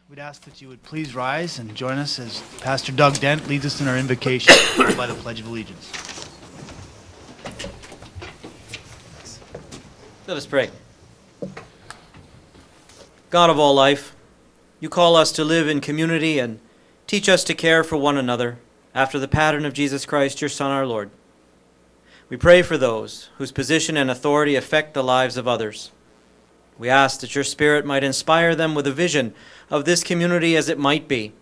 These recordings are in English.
We'd ask that you would please rise and join us as Pastor Doug Dent leads us in our invocation, followed by the Pledge of Allegiance. Let us pray. God of all life, you call us to live in community and teach us to care for one another after the pattern of Jesus Christ, your Son, our Lord. We pray for those whose position and authority affect the lives of others. We ask that your Spirit might inspire them with a vision of this community as it might be,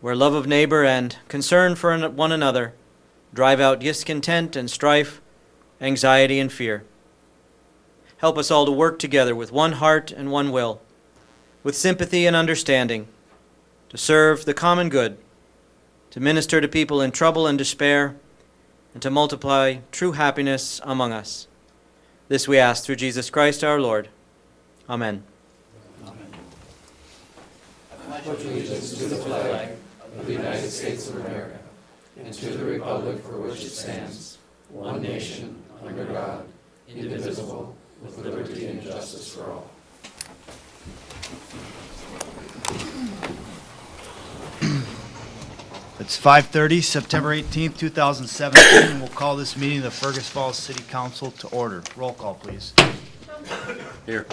where love of neighbor and concern for one another drive out discontent and strife, anxiety and fear. Help us all to work together with one heart and one will, with sympathy and understanding, to serve the common good, to minister to people in trouble and despair, and to multiply true happiness among us. This we ask through Jesus Christ our Lord. Amen. Amen. I pledge allegiance to the flag of the United States of America and to the republic for which it stands, one nation, under God, indivisible, with liberty and justice for all. It's 5:30, September 18th, 2017, and we'll call this meeting of the Fergus Falls City Council to order. Roll call, please. Here.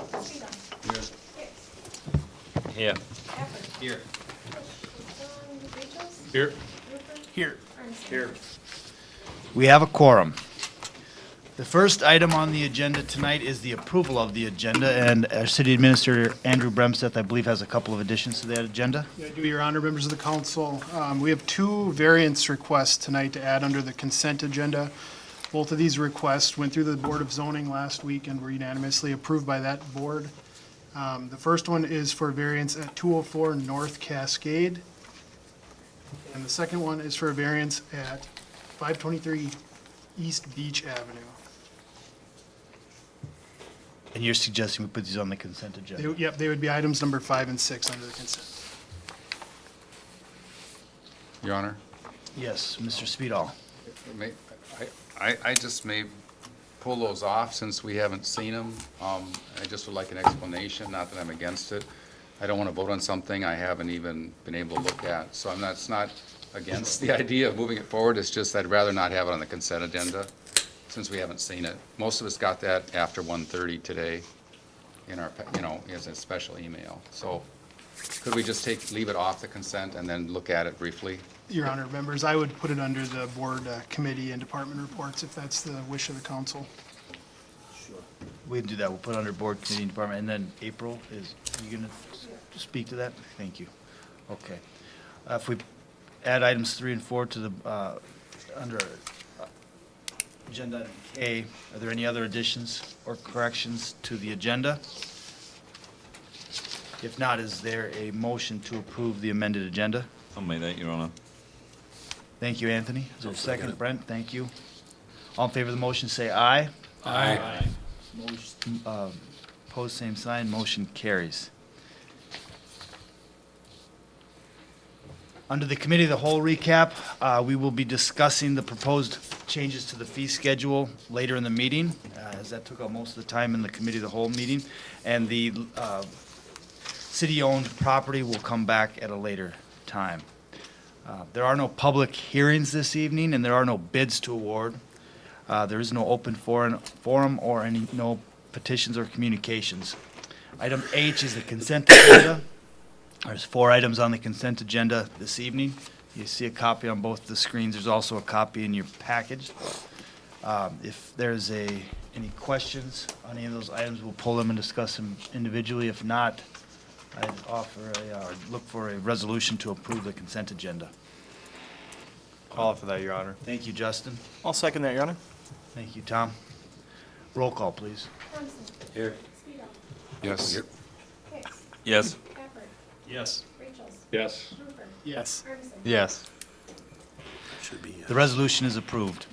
Yeah. Here. Here. Here. Here. We have a quorum. The first item on the agenda tonight is the approval of the agenda, and our City Administrator Andrew Bremseth, I believe, has a couple of additions to that agenda. I do, Your Honor, members of the council. We have two variance requests tonight to add under the consent agenda. Both of these requests went through the Board of Zoning last week and were unanimously approved by that board. The first one is for variance at 204 North Cascade. And the second one is for a variance at 523 East Beach Avenue. And you're suggesting we put these on the consent agenda? Yep, they would be items number 5 and 6 under the consent. Your Honor, Yes, Mr. Speedall. I just may pull those off since we haven't seen them. I just would like an explanation, not that I'm against it. I don't want to vote on something I haven't even been able to look at. So it's not against the idea of moving it forward. It's just I'd rather not have it on the consent agenda since we haven't seen it. Most of us got that after 1:30 today in our, as a special email. So could we just leave it off the consent and then look at it briefly? Your Honor, members, I would put it under the board committee and department reports if that's the wish of the council. Sure. We can do that. We'll put it under Board, Committee, and Department. And then April, are you going to speak to that? Thank you. Okay. If we add items 3 and 4 to the, under agenda item K, are there any other additions or corrections to the agenda? If not, is there a motion to approve the amended agenda? I'll make that, Your Honor. Thank you, Anthony. Is there a second? Brent, thank you. All in favor of the motion, say aye. Aye. Opposed, same sign. Motion carries. Under the Committee of the Whole recap, we will be discussing the proposed changes to the fee schedule later in the meeting, as that took up most of the time in the Committee of the Whole meeting. And the city-owned property will come back at a later time. There are no public hearings this evening, and there are no bids to award. There is no open forum or no petitions or communications. Item H is the consent agenda. There's 4 items on the consent agenda this evening. You see a copy on both the screens. There's also a copy in your package. If there's any questions on any of those items, we'll pull them and discuss them individually. If not, I'd look for a resolution to approve the consent agenda. Call for that, Your Honor. Thank you, Justin. I'll second that, Your Honor. Thank you, Tom. Roll call, please. Thompson. Here. Speedo. Yes. Hicks. Yes. Packard. Yes. Rachels. Yes. Hooper. Yes. Ferguson. Yes. The resolution is approved.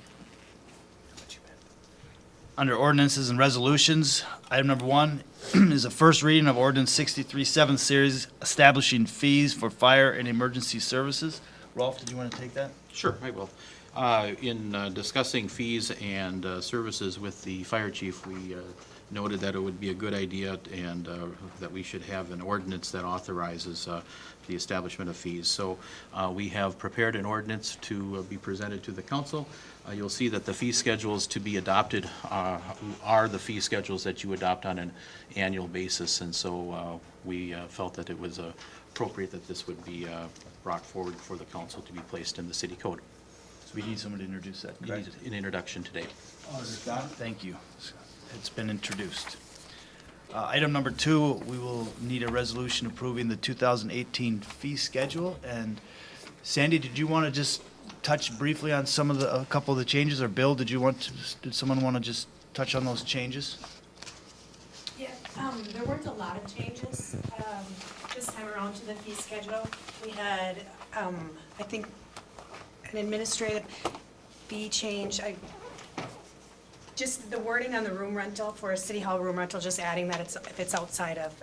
Under ordinances and resolutions, item number 1 is a first reading of ordinance 63-7 series establishing fees for fire and emergency services. Rolf, did you want to take that? Sure, I will. In discussing fees and services with the fire chief, we noted that it would be a good idea and that we should have an ordinance that authorizes the establishment of fees. So we have prepared an ordinance to be presented to the council. You'll see that the fee schedules to be adopted are the fee schedules that you adopt on an annual basis, and so we felt that it was appropriate that this would be brought forward for the council to be placed in the city code. So we need someone to introduce that, You correct? need an introduction today. Thank you. It's been introduced. Item number 2, we will need a resolution approving the 2018 fee schedule. And Sandy, did you want to just touch briefly on a couple of the changes? Or Bill, did someone want to just touch on those changes? Yeah, there weren't a lot of changes this time around to the fee schedule. We had, I think, an administrative fee change. Just the wording on the room rental for a city hall room rental, just adding that if it's outside of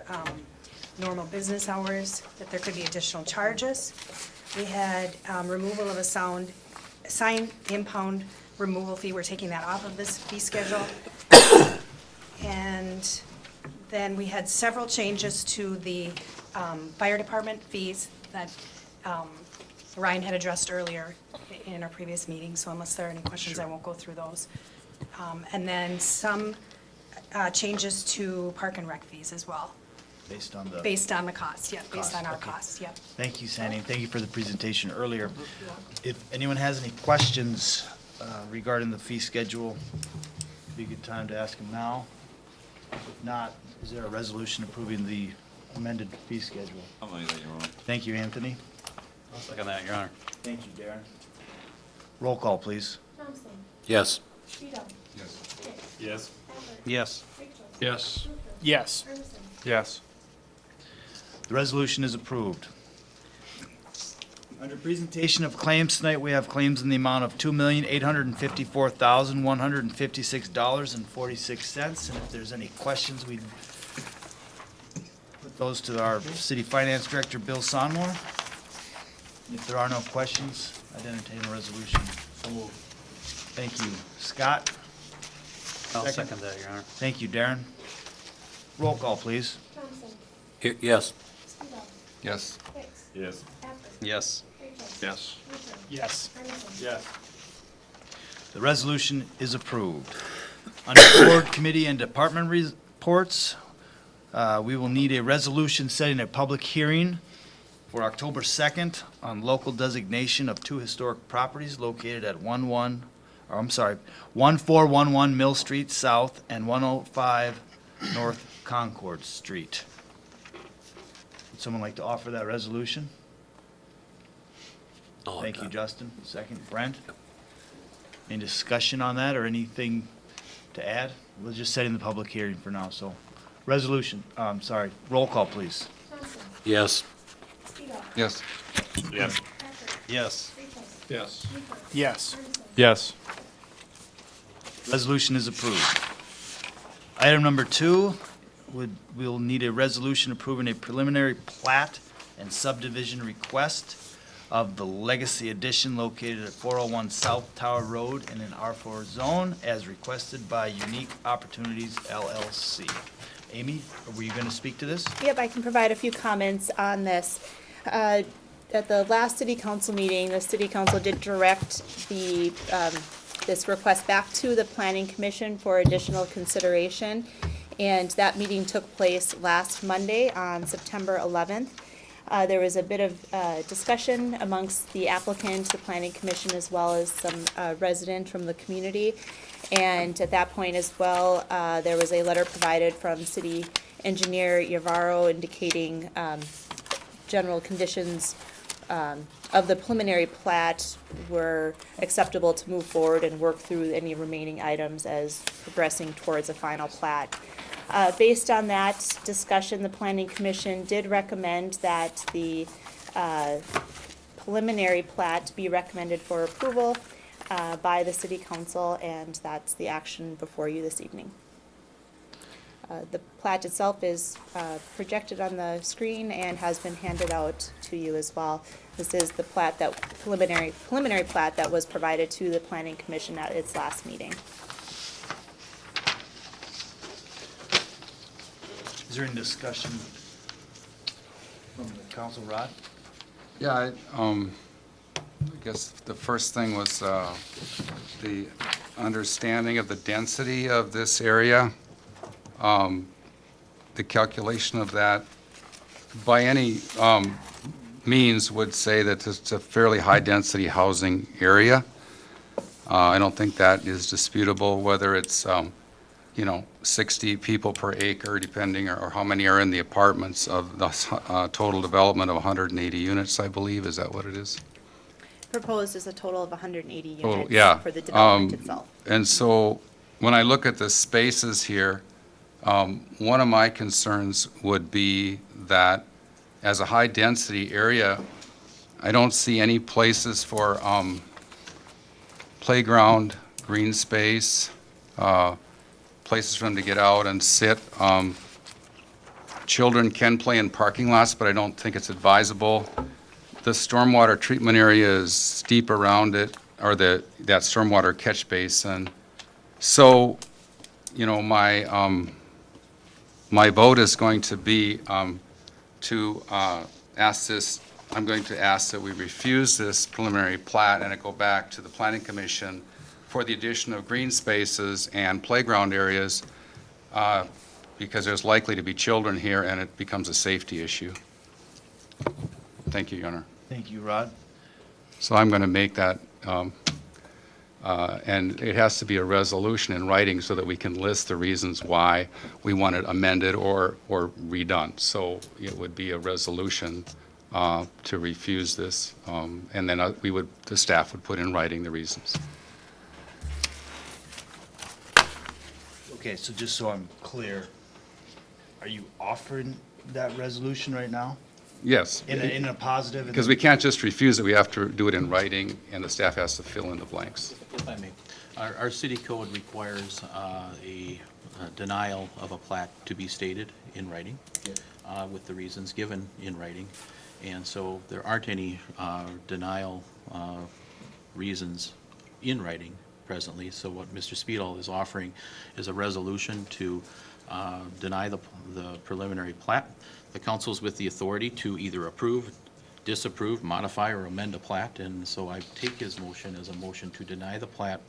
normal business hours, that there could be additional charges. We had removal of a sign impound removal fee. We're taking that off of this fee schedule. And then we had several changes to the fire department fees that Ryan had addressed earlier in our previous meeting, so unless there are any questions, I won't go through those. And then some changes to park and rec fees as well, Based on the... based on the costs, yeah, based Costs, on our okay. costs, yeah. Thank you, Sandy, and thank you for the presentation earlier. If anyone has any questions regarding the fee schedule, it'd be a good time to ask them now. If not, is there a resolution approving the amended fee schedule? I'll make that, Your Honor. Thank you, Anthony. I'll second that, Your Honor. Thank you, Darren. Roll call, please. Thompson. Yes. Speedo. Yes. Hicks. Yes. Patrick. Yes. Rachel. Yes. Luther. Yes. Ferguson. Yes. The resolution is approved. Under presentation of claims tonight, we have claims in the amount of $2,854,156.46. And if there's any questions, we'd put those to our City Finance Director, Bill Sonmore. If there are no questions, I'd entertain a resolution. So moved. Thank you. Scott? I'll Second. second that, Your Honor. Thank you, Darren. Roll call, please. Thompson. Yes. Speedo. Yes. Hicks. Yes. Patrick. Yes. Rachel. Yes. Luther. Yes. Ferguson. Yes. The resolution is approved. Under board, committee, and department reports, we will need a resolution setting a public hearing for October 2nd on local designation of 2 historic properties located at 1411 Mill Street South and 105 North Concord Street. Would someone like to offer that resolution? Thank you, Justin. Second, Brent? Any discussion on that or anything to add? We're just setting the public hearing for now, so. Resolution, roll call, please. Thompson. Yes. Speedo. Yes. Yes. Patrick. Yes. Rachel. Yes. Luther. Yes. Ferguson. Yes. Resolution is approved. Item number 2, we'll need a resolution approving a preliminary plat and subdivision request of the Legacy Edition located at 401 South Tower Road in an R4 zone as requested by Unique Opportunities LLC. Amy, were you going to speak to this? Yep, I can provide a few comments on this. At the last city council meeting, the city council did direct this request back to the planning commission for additional consideration. And that meeting took place last Monday on September 11th. There was a bit of discussion amongst the applicant, the planning commission, as well as some resident from the community. And at that point as well, there was a letter provided from city engineer Yavaro indicating general conditions of the preliminary plat were acceptable to move forward and work through any remaining items as progressing towards a final plat. Based on that discussion, the Planning Commission did recommend that the preliminary plat be recommended for approval by the City Council, and that's the action before you this evening. The plat itself is projected on the screen and has been handed out to you as well. This is the plat preliminary plat that was provided to the Planning Commission at its last meeting. Is there any discussion from the council, Rod? Yeah, I guess the first thing was the understanding of the density of this area. The calculation of that by any means would say that it's a fairly high-density housing area. I don't think that is disputable, whether it's, 60 people per acre, depending, or how many are in the apartments of the total development of 180 units, I believe. Is that what it is? Proposed is a total of 180 Total, units yeah. for the development itself. And so, when I look at the spaces here, one of my concerns would be that as a high-density area, I don't see any places for playground, green space, places for them to get out and sit. Children can play in parking lots, but I don't think it's advisable. The stormwater treatment area is steep around it, or that stormwater catch basin. So, my vote is going to be to ask this, I'm going to ask that we refuse this preliminary plat and it go back to the Planning Commission for the addition of green spaces and playground areas, because there's likely to be children here and it becomes a safety issue. Thank you, Your Honor. Thank you, Rod. So I'm going to make that, and it has to be a resolution in writing so that we can list the reasons why we want it amended or redone. So it would be a resolution to refuse this, and then the staff would put in writing the reasons. Okay, so just so I'm clear, are you offering that resolution right now? Yes. In a positive? Because we can't just refuse it, we have to do it in writing, and the staff has to fill in the blanks. If I may, our city code requires a denial of a plat to be stated in writing, with the reasons given in writing. And so there aren't any denial reasons in writing presently. So what Mr. Speedall is offering is a resolution to deny the preliminary plat. The council is with the authority to either approve, disapprove, modify, or amend a plat, and so I take his motion as a motion to deny the plat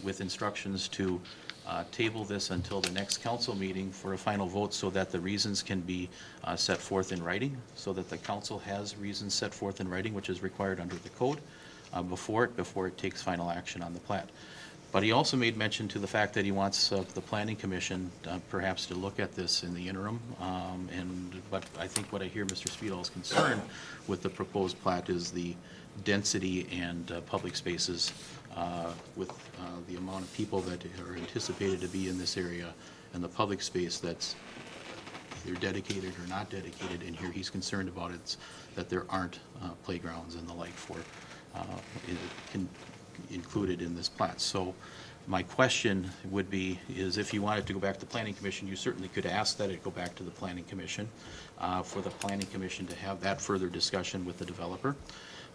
with instructions to table this until the next council meeting for a final vote so that the reasons can be set forth in writing, so that the council has reasons set forth in writing, which is required under the code, before it takes final action on the plat. But he also made mention to the fact that he wants the Planning Commission perhaps to look at this in the interim. But I think what I hear Mr. Speedall's concern with the proposed plat is the density and public spaces with the amount of people that are anticipated to be in this area and the public space that's either dedicated or not dedicated. And here he's concerned about it, that there aren't playgrounds and the like for included in this plat. So my question would be, is if you wanted to go back to the Planning Commission, you certainly could ask that it go back to the Planning Commission, for the Planning Commission to have that further discussion with the developer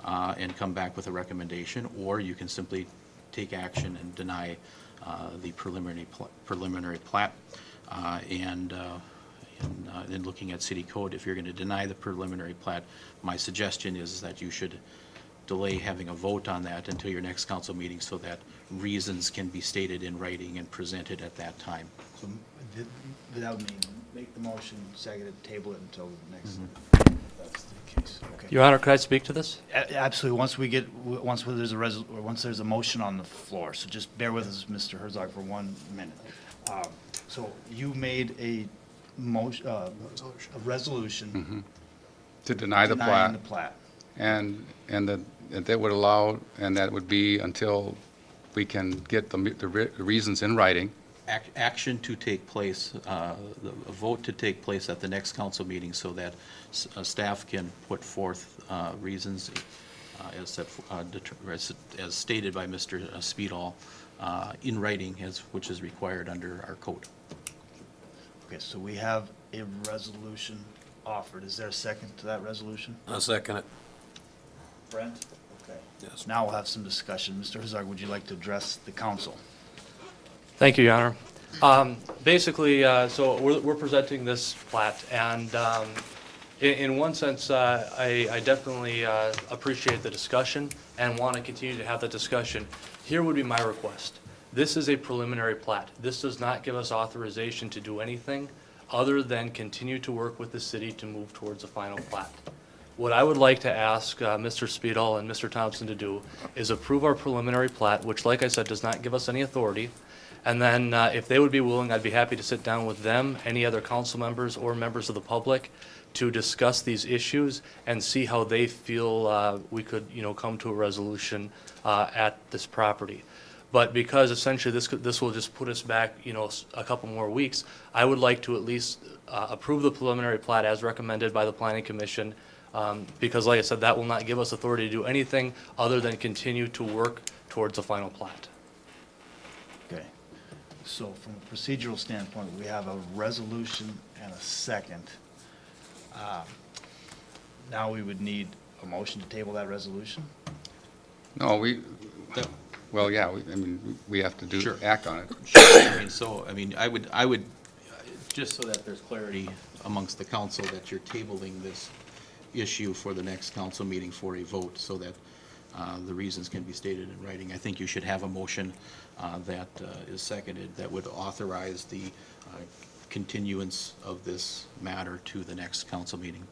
and come back with a recommendation, or you can simply take action and deny the preliminary plat. And in looking at city code, if you're going to deny the preliminary plat, my suggestion is that you should delay having a vote on that until your next council meeting so that reasons can be stated in writing and presented at that time. So that would mean make the motion, second it, table it until the next. That's the case. Okay. Your Honor, could I speak to this? Absolutely. Once there's a motion on the floor, so just bear with us, Mr. Herzog, for 1 minute. So you made a motion, a resolution To deny the denying plat. the plat. And that would allow, and that would be until we can get the reasons in writing. Action to take place, a vote to take place at the next council meeting so that staff can put forth reasons as stated by Mr. Speedall in writing, which is required under our code. Okay, so we have a resolution offered. Is there a second to that resolution? I'll second it. Brent? Okay. Yes. Now we'll have some discussion. Mr. Herzog, would you like to address the council? Thank you, Your Honor. Basically, so we're presenting this plat, and in one sense, I definitely appreciate the discussion and want to continue to have the discussion. Here would be my request. This is a preliminary plat. This does not give us authorization to do anything other than continue to work with the city to move towards a final plat. What I would like to ask Mr. Speedall and Mr. Thompson to do is approve our preliminary plat, which, like I said, does not give us any authority. And then if they would be willing, I'd be happy to sit down with them, any other council members or members of the public, to discuss these issues and see how they feel we could, come to a resolution at this property. But because essentially this will just put us back, a couple more weeks, I would like to at least approve the preliminary plat as recommended by the Planning Commission, because like I said, that will not give us authority to do anything other than continue to work towards a final plat. Okay. So from a procedural standpoint, we have a resolution and a second. Now we would need a motion to table that resolution? No, well, yeah, we have to Sure. act on it. Sure. I would, just so that there's clarity amongst the council, that you're tabling this issue for the next council meeting for a vote, so that the reasons can be stated in writing. I think you should have a motion that is seconded that would authorize the continuance of this matter to the next council meeting.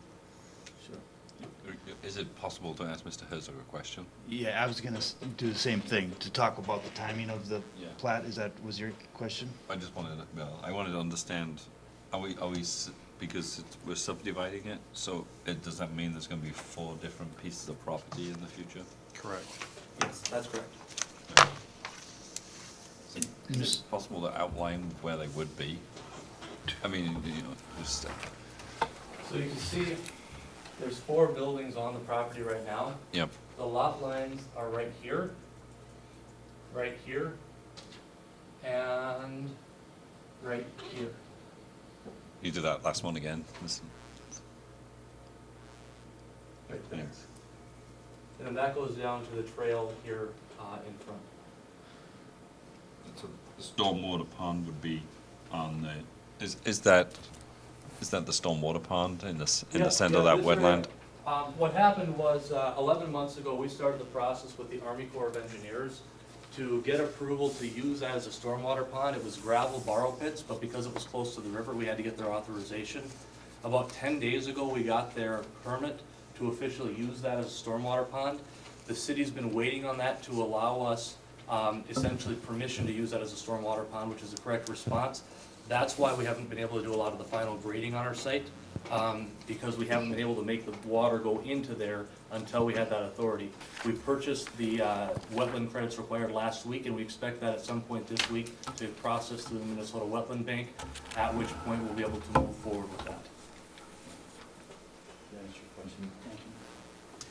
Is it possible to ask Mr. Herzog a question? Yeah, I was gonna do the same thing, to talk about the timing of the Yeah. plat. Was your question? I just wanted, I wanted to understand, because we're subdividing it, so does that mean there's gonna be 4 different pieces of property in the future? Correct. Yes, that's correct. Is it possible to outline where they would be? Just, So you can see there's 4 buildings on the property right now. yep, The lot lines are right here, and right here. you do that last one again, listen. Right there. And then that goes down to the trail here in front. So the stormwater pond would be on the, is that the stormwater pond in the center of that wetland? What happened was, 11 months ago, we started the process with the Army Corps of Engineers to get approval to use that as a stormwater pond. It was gravel borrow pits, but because it was close to the river, we had to get their authorization. About 10 days ago, we got their permit to officially use that as a stormwater pond. The city's been waiting on that to allow us essentially permission to use that as a stormwater pond, which is the correct response. That's why we haven't been able to do a lot of the final grading on our site, because we haven't been able to make the water go into there until we had that authority. We purchased the wetland credits required last week, and we expect that at some point this week to process through the Minnesota Wetland Bank, at which point we'll be able to move forward with that.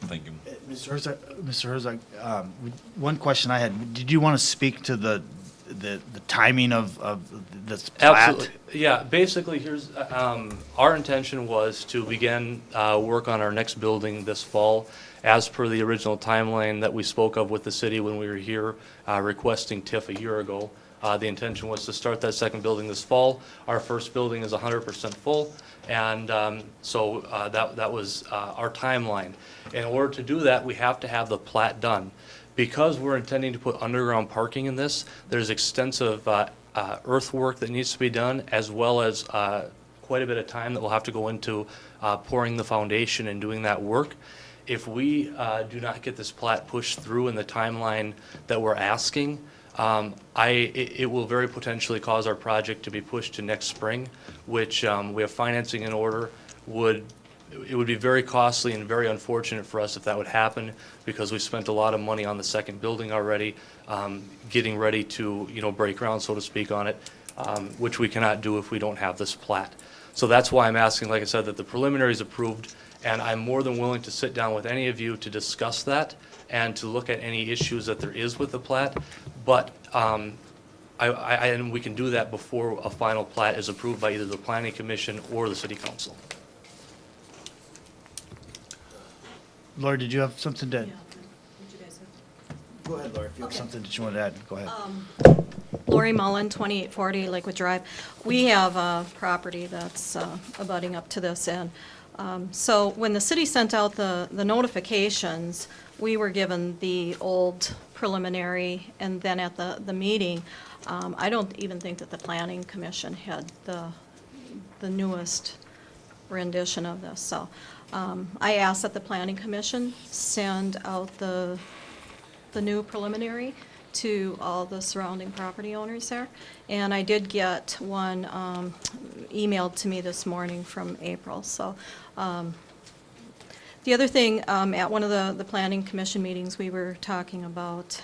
Thank you. Mr. Herzog, one question I had, did you want to speak to the timing of this plat? Absolutely. Yeah, basically, here's, our intention was to begin work on our next building this fall, as per the original timeline that we spoke of with the city when we were here requesting TIF a year ago. The intention was to start that second building this fall. Our first building is 100% full, and so that was our timeline. In order to do that, we have to have the plat done. Because we're intending to put underground parking in this, there's extensive earthwork that needs to be done, as well as quite a bit of time that will have to go into pouring the foundation and doing that work. If we do not get this plat pushed through in the timeline that we're asking, it will very potentially cause our project to be pushed to next spring, which we have financing in order. It would be very costly and very unfortunate for us if that would happen, because we spent a lot of money on the second building already, getting ready to, break ground, so to speak, on it, which we cannot do if we don't have this plat. So that's why I'm asking, like I said, that the preliminary is approved, and I'm more than willing to sit down with any of you to discuss that and to look at any issues that there is with the plat. But and we can do that before a final plat is approved by either the Planning Commission or the City Council. Laura, did you have something to? Yeah, what you guys have? Go ahead, Laura, if you have Okay. something that you want to add, go ahead. Lori Mullen, 2840 Lakewood Drive. We have a property that's abutting up to this, and so when the city sent out the notifications, we were given the old preliminary, and then at the meeting, I don't even think that the Planning Commission had the newest rendition of this. So I asked that the Planning Commission send out the new preliminary to all the surrounding property owners there. And I did get one emailed to me this morning from April. So the other thing, at one of the Planning Commission meetings, we were talking about,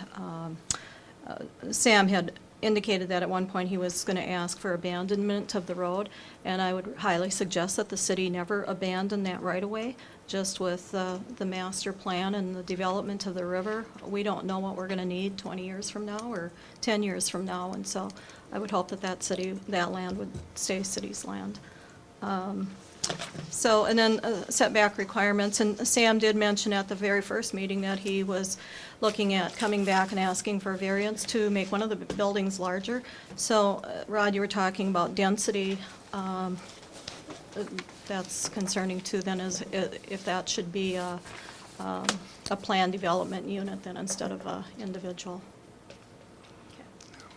Sam had indicated that at one point he was going to ask for abandonment of the road, and I would highly suggest that the city never abandon that right away. Just with the master plan and the development of the river, we don't know what we're going to need 20 years from now or 10 years from now, and so I would hope that that land would stay city's land. So, and then setback requirements, and Sam did mention at the very first meeting that he was looking at coming back and asking for a variance to make one of the buildings larger. So, Rod, you were talking about density. That's concerning too, then, is if that should be a planned development unit then instead of a individual.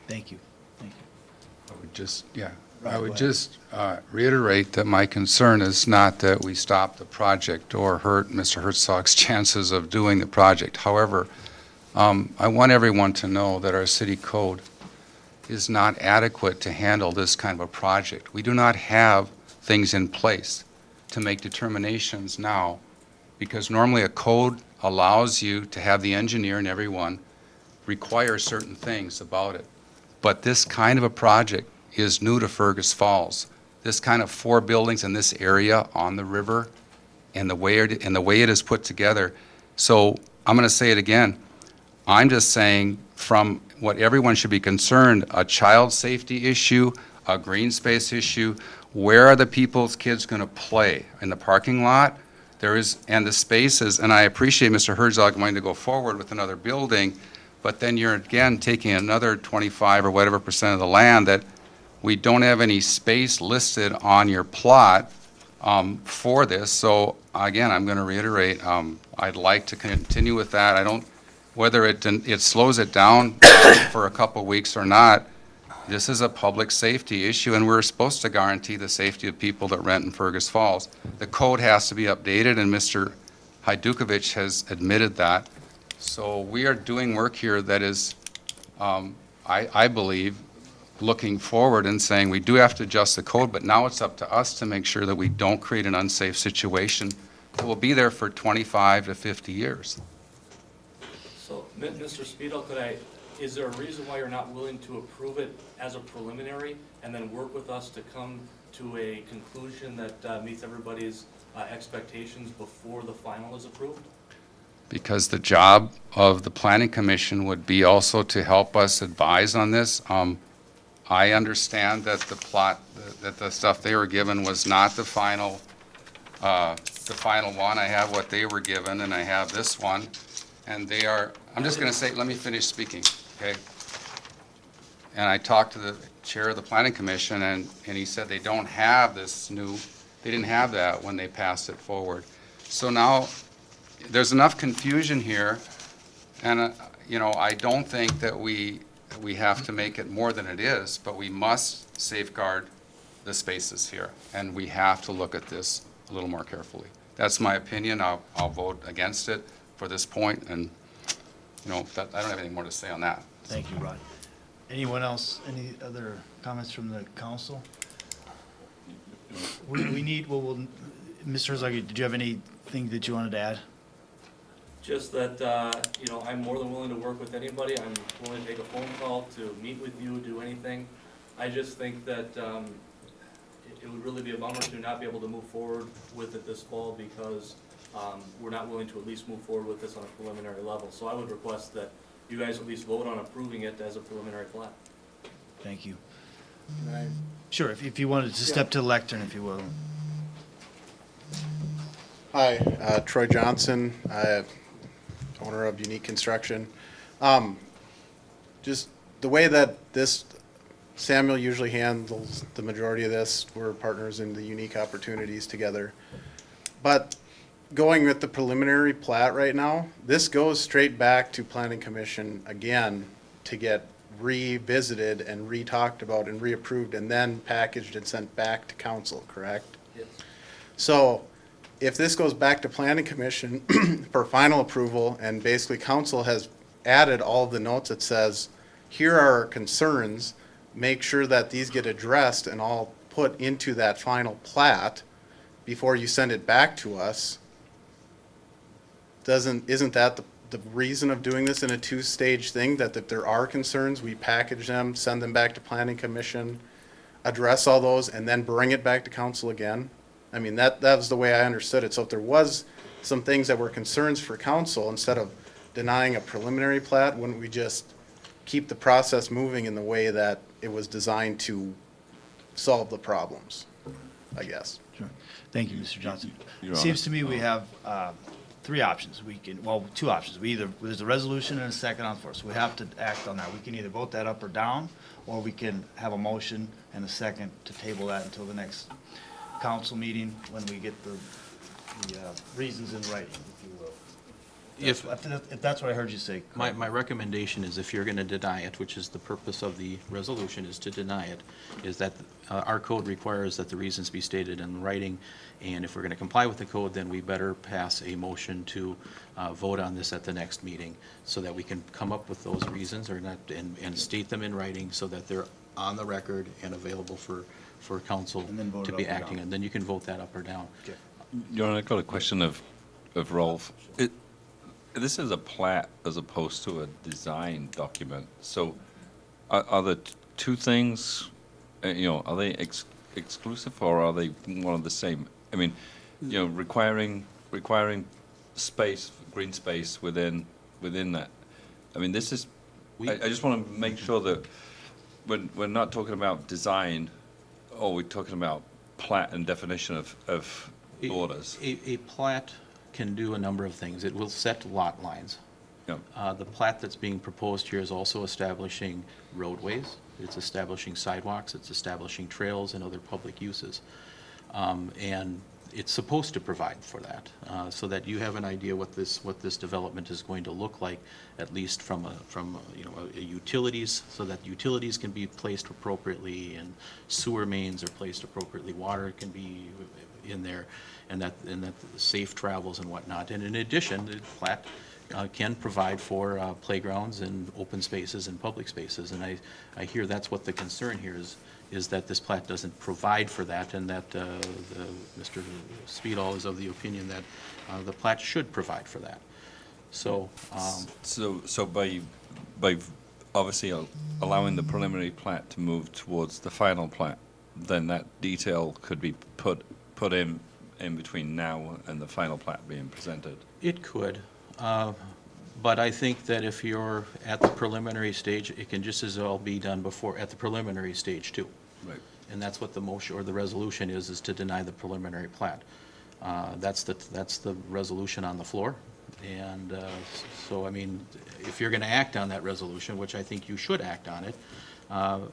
Thank you. Thank you. I would just, I would just reiterate that my concern is not that we stop the project or hurt Mr. Herzog's chances of doing the project. However, I want everyone to know that our city code is not adequate to handle this kind of a project. We do not have things in place to make determinations now, because normally a code allows you to have the engineer and everyone require certain things about it. But this kind of a project is new to Fergus Falls. This kind of 4 buildings in this area on the river, and the way it is put together. So I'm going to say it again. I'm just saying, from what everyone should be concerned, a child safety issue, a green space issue, where are the people's kids going to play? In the parking lot? And the spaces, and I appreciate Mr. Herzog wanting to go forward with another building, but then you're again taking another 25 or whatever % of the land that we don't have any space listed on your plot for this. So again, I'm going to reiterate, I'd like to continue with that. I don't, whether it slows it down for a couple of weeks or not, this is a public safety issue, and we're supposed to guarantee the safety of people that rent in Fergus Falls. The code has to be updated, and Mr. Hajdukovic has admitted that. So we are doing work here that is, I believe, looking forward and saying we do have to adjust the code, but now it's up to us to make sure that we don't create an unsafe situation that will be there for 25 to 50 years. So, Mr. Speedo, is there a reason why you're not willing to approve it as a preliminary and then work with us to come to a conclusion that meets everybody's expectations before the final is approved? Because the job of the Planning Commission would be also to help us advise on this. I understand that the stuff they were given was not the final one. I have what they were given, and I have this one. And they are, I'm just going to say, let me finish speaking, okay? And I talked to the chair of the Planning Commission, and he said they don't have this new, they didn't have that when they passed it forward. So now, there's enough confusion here, and, I don't think that we have to make it more than it is, but we must safeguard the spaces here, and we have to look at this a little more carefully. That's my opinion. I'll vote against it for this point, and I don't have anything more to say on that. Thank you, Rod. Anyone else, any other comments from the council? We need, Mr. Herzog, did you have anything that you wanted to add? Just that, I'm more than willing to work with anybody. I'm willing to take a phone call, to meet with you, do anything. I just think that it would really be a bummer to not be able to move forward with it this fall, because we're not willing to at least move forward with this on a preliminary level. So I would request that you guys at least vote on approving it as a preliminary plat. Thank you. Sure, if you wanted to step to the lectern, if you will. Hi, Troy Johnson, owner of Unique Construction. Just the way that this Samuel usually handles the majority of this. We're partners in the unique opportunities together. But going with the preliminary plat right now, this goes straight back to Planning Commission again to get revisited and re-talked about and reapproved and then packaged and sent back to council, correct? Yes. So if this goes back to Planning Commission for final approval and basically council has added all the notes that says, here are our concerns, make sure that these get addressed and all put into that final plat before you send it back to us, isn't that the reason of doing this in a two-stage thing, that if there are concerns, we package them, send them back to Planning Commission, address all those, and then bring it back to council again? I mean, that was the way I understood it. So if there was some things that were concerns for council, instead of denying a preliminary plat, wouldn't we just keep the process moving in the way that it was designed to solve the problems, I guess? Sure. Thank you, Mr. Johnson. Your It Honor. seems to me we have three options. Two options. There's a resolution and a second on the floor, so we have to act on that. We can either vote that up or down, or we can have a motion and a second to table that until the next council meeting when we get the reasons in writing, if you will. If that's what I heard you say. My recommendation is, if you're going to deny it, which is the purpose of the resolution, is to deny it, is that our code requires that the reasons be stated in writing, and if we're going to comply with the code, then we better pass a motion to vote on this at the next meeting, so that we can come up with those reasons or not, and state them in writing, so that they're on the record and available for council And then vote to it be up or acting, down. and then you can vote that up or down. Okay. Your Honor, I've got a question of Rolf. This is a plat as opposed to a design document. So are the two things, are they exclusive, or are they one of the same? I mean, requiring space, green space within that. I mean, this is, I just want to make sure that we're not talking about design, or we're talking about plat and definition of borders. A plat can do a number of things. It will set lot lines. Yep. The plat that's being proposed here is also establishing roadways, it's establishing sidewalks, it's establishing trails and other public uses. And it's supposed to provide for that, so that you have an idea what this development is going to look like, at least from a utilities, so that utilities can be placed appropriately and sewer mains are placed appropriately, water can be in there, and that safe travels and whatnot. And in addition, the plat can provide for playgrounds and open spaces and public spaces. And I hear that's what the concern here is that this plat doesn't provide for that, and that Mr. Speedall is of the opinion that the plat should provide for that. So, So by obviously allowing the preliminary plat to move towards the final plat, then that detail could be put in between now and the final plat being presented. it could, but I think that if you're at the preliminary stage, it can just as well be done at the preliminary stage too. Right. And that's what the motion or the resolution is to deny the preliminary plat. That's the resolution on the floor. And so, I mean, if you're going to act on that resolution, which I think you should act on it,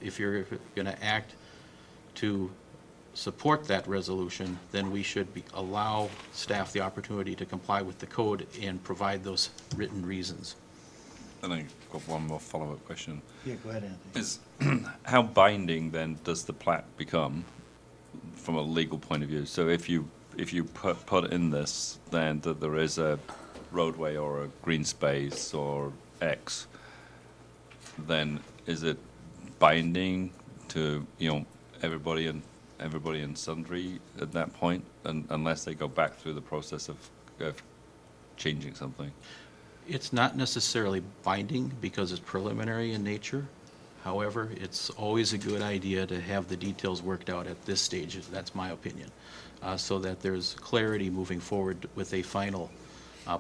if you're going to act to support that resolution, then we should allow staff the opportunity to comply with the code and provide those written reasons. And I've got one more follow-up question. Yeah, go ahead, Anthony. Is how binding then does the plat become from a legal point of view? So if you put in this, then that there is a roadway or a green space or X, then is it binding to everybody and sundry at that point, unless they go back through the process of changing something? It's not necessarily binding because it's preliminary in nature. However, it's always a good idea to have the details worked out at this stage, that's my opinion, so that there's clarity moving forward with a final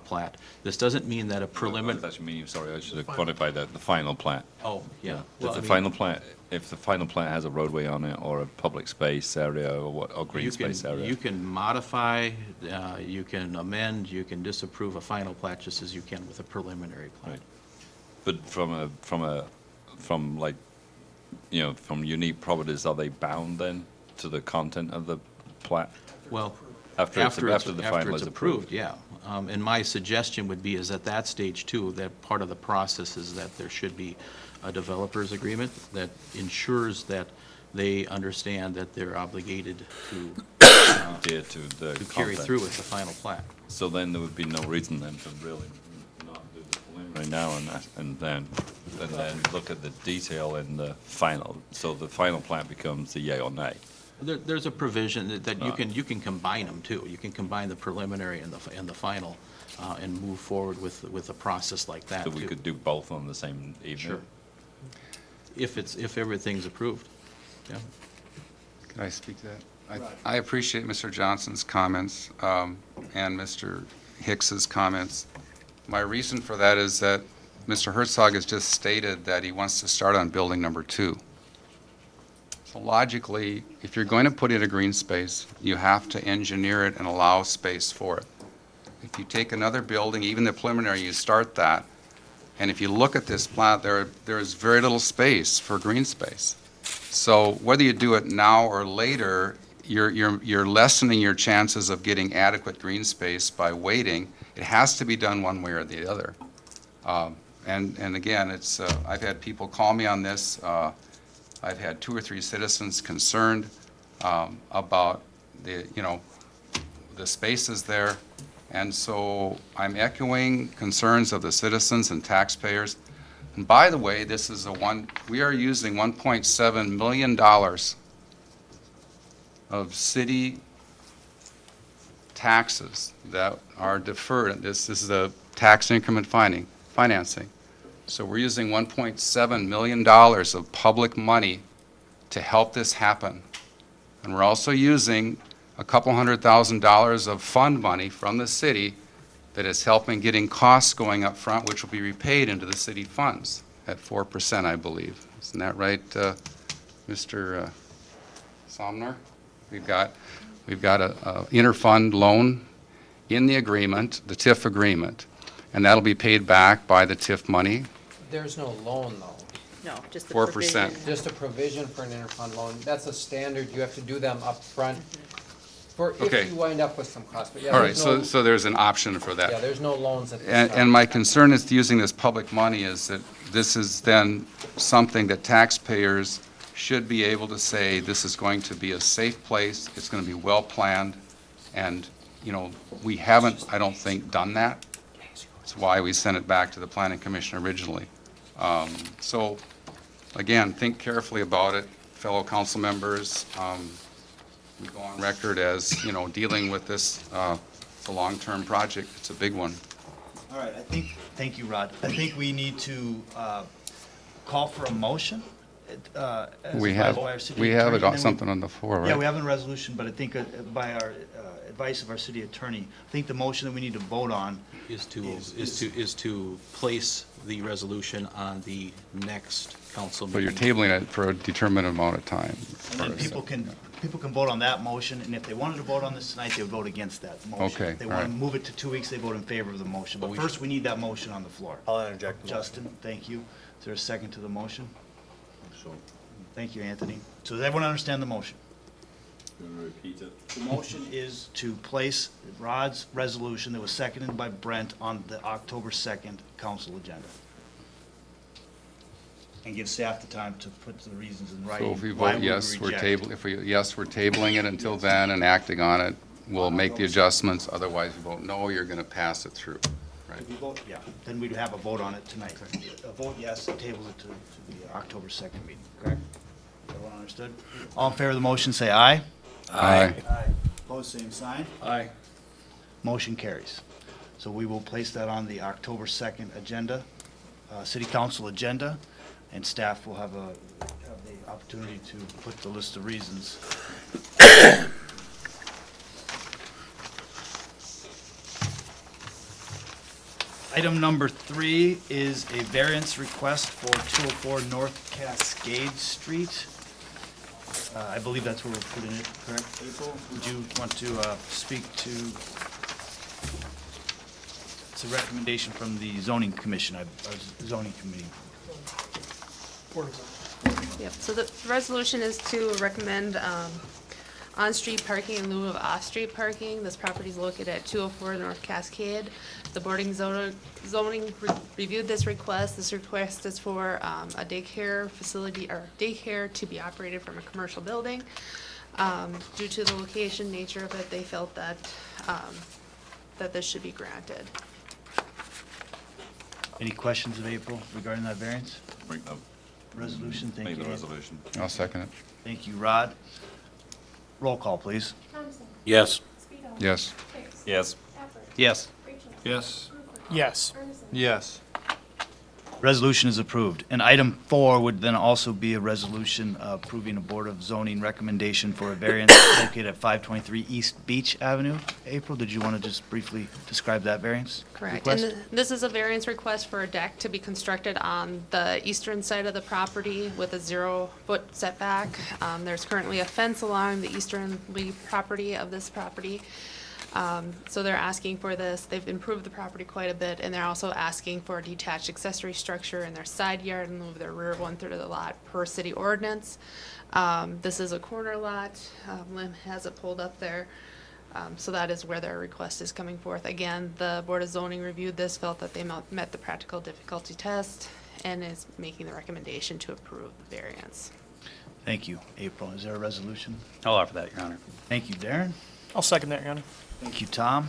plat. This doesn't mean that a preliminary... That's meaning, sorry, I should have quantified that, the final plat. Oh, yeah. If the final plat has a roadway on it, or a public space area, or green space area. You can modify, you can amend, you can disapprove a final plat just as you can with a preliminary plat. Right. But from like from unique properties, are they bound then to the content of the plat? Well, After the final is approved? Yeah. And my suggestion would be is at that stage too, that part of the process is that there should be a developer's agreement that ensures that they understand that they're obligated to Adhere to the to carry content. through with the final plat. So then there would be no reason then to really not do the preliminary now and then look at the detail in the final. So the final plan becomes the yay or nay. There's a provision that you can combine them too. You can combine the preliminary and the final, and move forward with a process like that So we too. could do both on the same evening? Sure. If everything's approved, yeah. Can I speak to that? I appreciate Mr. Johnson's comments and Mr. Hicks's comments. My reason for that is that Mr. Herzog has just stated that he wants to start on building number 2. So logically, if you're going to put in a green space, you have to engineer it and allow space for it. If you take another building, even the preliminary, you start that, and if you look at this plat, there is very little space for green space. So whether you do it now or later, you're lessening your chances of getting adequate green space by waiting. It has to be done one way or the other. And again, it's I've had people call me on this. I've had 2 or 3 citizens concerned about the spaces there. And so I'm echoing concerns of the citizens and taxpayers. And by the way, we are using $1.7 million of city taxes that are deferred. This is a tax increment financing. So we're using $1.7 million of public money to help this happen. And we're also using a couple $100,000 of fund money from the city that is helping getting costs going up front, which will be repaid into the city funds at 4%, I believe. Isn't that right, Mr. Somner? We've got a interfund loan in the agreement, the TIF agreement, and that'll be paid back by the TIF money. There's no loan, though. No, just the 4%. provision. Just a provision for an interfund loan. That's a standard. You have to do them up front for Okay. if you wind up with some costs. But yeah, All right, there's no, so there's an option for yeah, that. there's no loans at this time. And my concern is using this public money is that this is then something that taxpayers should be able to say, this is going to be a safe place, it's going to be well-planned, and, we haven't, I don't think, done that. That's why we sent it back to the Planning Commission originally. So, again, think carefully about it, fellow council members. We go on record as, dealing with this, it's a long-term project, it's a big one. All right, thank you, Rod. I think we need to call for a motion. We have something on the floor, right? Yeah, we have a resolution, but I think by our advice of our city attorney, I think the motion that we need to vote on Is to place the resolution on the next council But meeting. you're tabling it for a determined amount of time. and then people can vote on that motion, and if they wanted to vote on this tonight, they would vote against that motion. Okay, If they all want to right. move it to 2 weeks, they vote in favor of the motion. But first, we need that motion on the floor. I'll interject. the motion. Justin, thank you. Is there a second to the motion? Thank you, Anthony. So does everyone understand the motion? You want to repeat it? The motion is to place Rod's resolution that was seconded by Brent on the October 2nd council agenda. And give staff the time to put the reasons in writing. So if we why vote we yes, we're reject. we're tabling it until then and acting on it. We'll make the adjustments, otherwise we vote no, you're going to pass it through. Right. If you vote, yeah, then we'd have a vote on it tonight. A vote yes, and table it to the October 2nd meeting, correct? Everyone understood? All in favor of the motion, say aye. Aye. Opposed, same sign. Aye. Motion carries. So we will place that on the October 2nd agenda, city council agenda, and staff will have the opportunity to put the list of reasons. Item number 3 is a variance request for 204 North Cascade Street. I believe that's where we're putting it, correct, April? Would you want to speak to, it's a recommendation from the zoning commission, zoning committee. Yep, so the resolution is to recommend on-street parking in lieu of off-street parking. This property is located at 204 North Cascade. The zoning reviewed this request. This request is for a daycare facility, or daycare to be operated from a commercial building. Due to the location nature of it, they felt that, that this should be granted. Any questions of April regarding that variance? Bring up, Resolution, thank make you. the April. resolution. I'll second it. Thank you, Rod. Roll call, please. Thompson. Yes. Speedo. Yes. Hicks. Yes. Effort. Yes. Rachel. Yes. Rupert. Yes. Armisen. Yes. Resolution is approved. And item 4 would then also be a resolution approving a Board of Zoning recommendation for a variance located at 523 East Beach Avenue. April, did you want to just briefly describe that variance? Correct. request? And this is a variance request for a deck to be constructed on the eastern side of the property with a 0-foot setback. There's currently a fence along the easternly property of this property. So they're asking for this. They've improved the property quite a bit, and they're also asking for a detached accessory structure in their side yard and move their rear 1/3 of the lot per city ordinance. This is a corner lot. Lim has it pulled up there. So that is where their request is coming forth. Again, the Board of Zoning reviewed this, felt that they met the practical difficulty test, and is making the recommendation to approve the variance. Thank you, April. Is there a resolution? I'll offer that, Your Honor. Thank you, Darren. I'll second that, Your Honor. Thank you, Tom.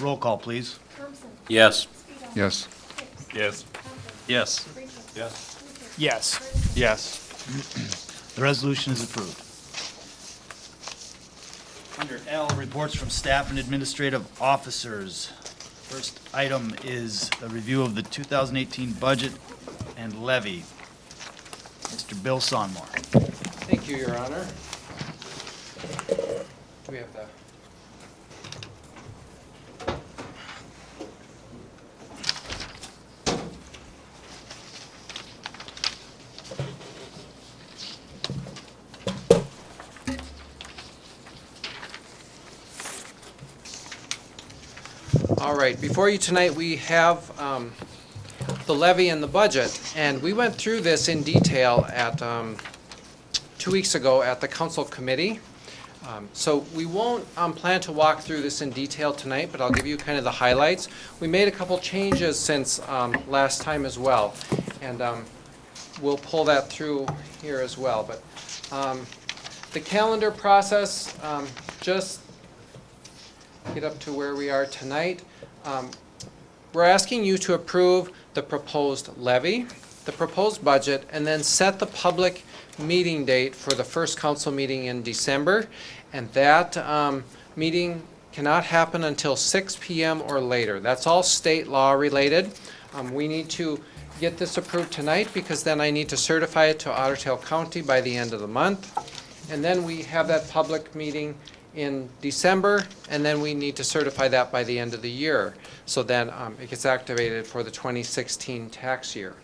Roll call, please. Thompson. Yes. Speedo. Yes. Hicks. Yes. Effort. Yes. Rachel. Yes. Rupert. Yes. Armisen. Yes. The resolution is approved. Under L, reports from staff and administrative officers. First item is a review of the 2018 budget and levy. Mr. Bill Sonmore. Thank you, Your Honor. Do we have the? All right, before you tonight, we have the levy and the budget, and we went through this in detail at 2 weeks ago at the council committee. So we won't plan to walk through this in detail tonight, but I'll give you kind of the highlights. We made a couple changes since last time as well, and we'll pull that through here as well. But the calendar process, just get up to where we are tonight. We're asking you to approve the proposed levy, the proposed budget, and then set the public meeting date for the first council meeting in December. And that meeting cannot happen until 6 p.m. or later. That's all state law related. We need to get this approved tonight because then I need to certify it to Otter Tail County by the end of the month. And then we have that public meeting in December, and then we need to certify that by the end of the year. So then it gets activated for the 2016 tax year.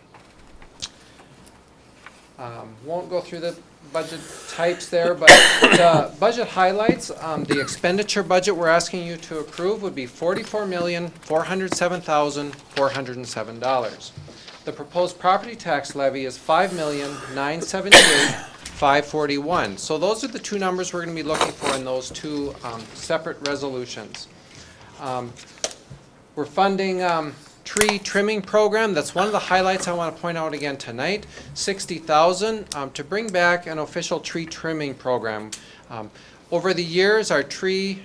Won't go through the budget types there, but the budget highlights, the expenditure budget we're asking you to approve would be $44,407,407. The proposed property tax levy is $5,978,541. So those are the two numbers we're going to be looking for in those two separate resolutions. We're funding tree trimming program. That's one of the highlights I want to point out again tonight. $60,000 to bring back an official tree trimming program. Over the years, our tree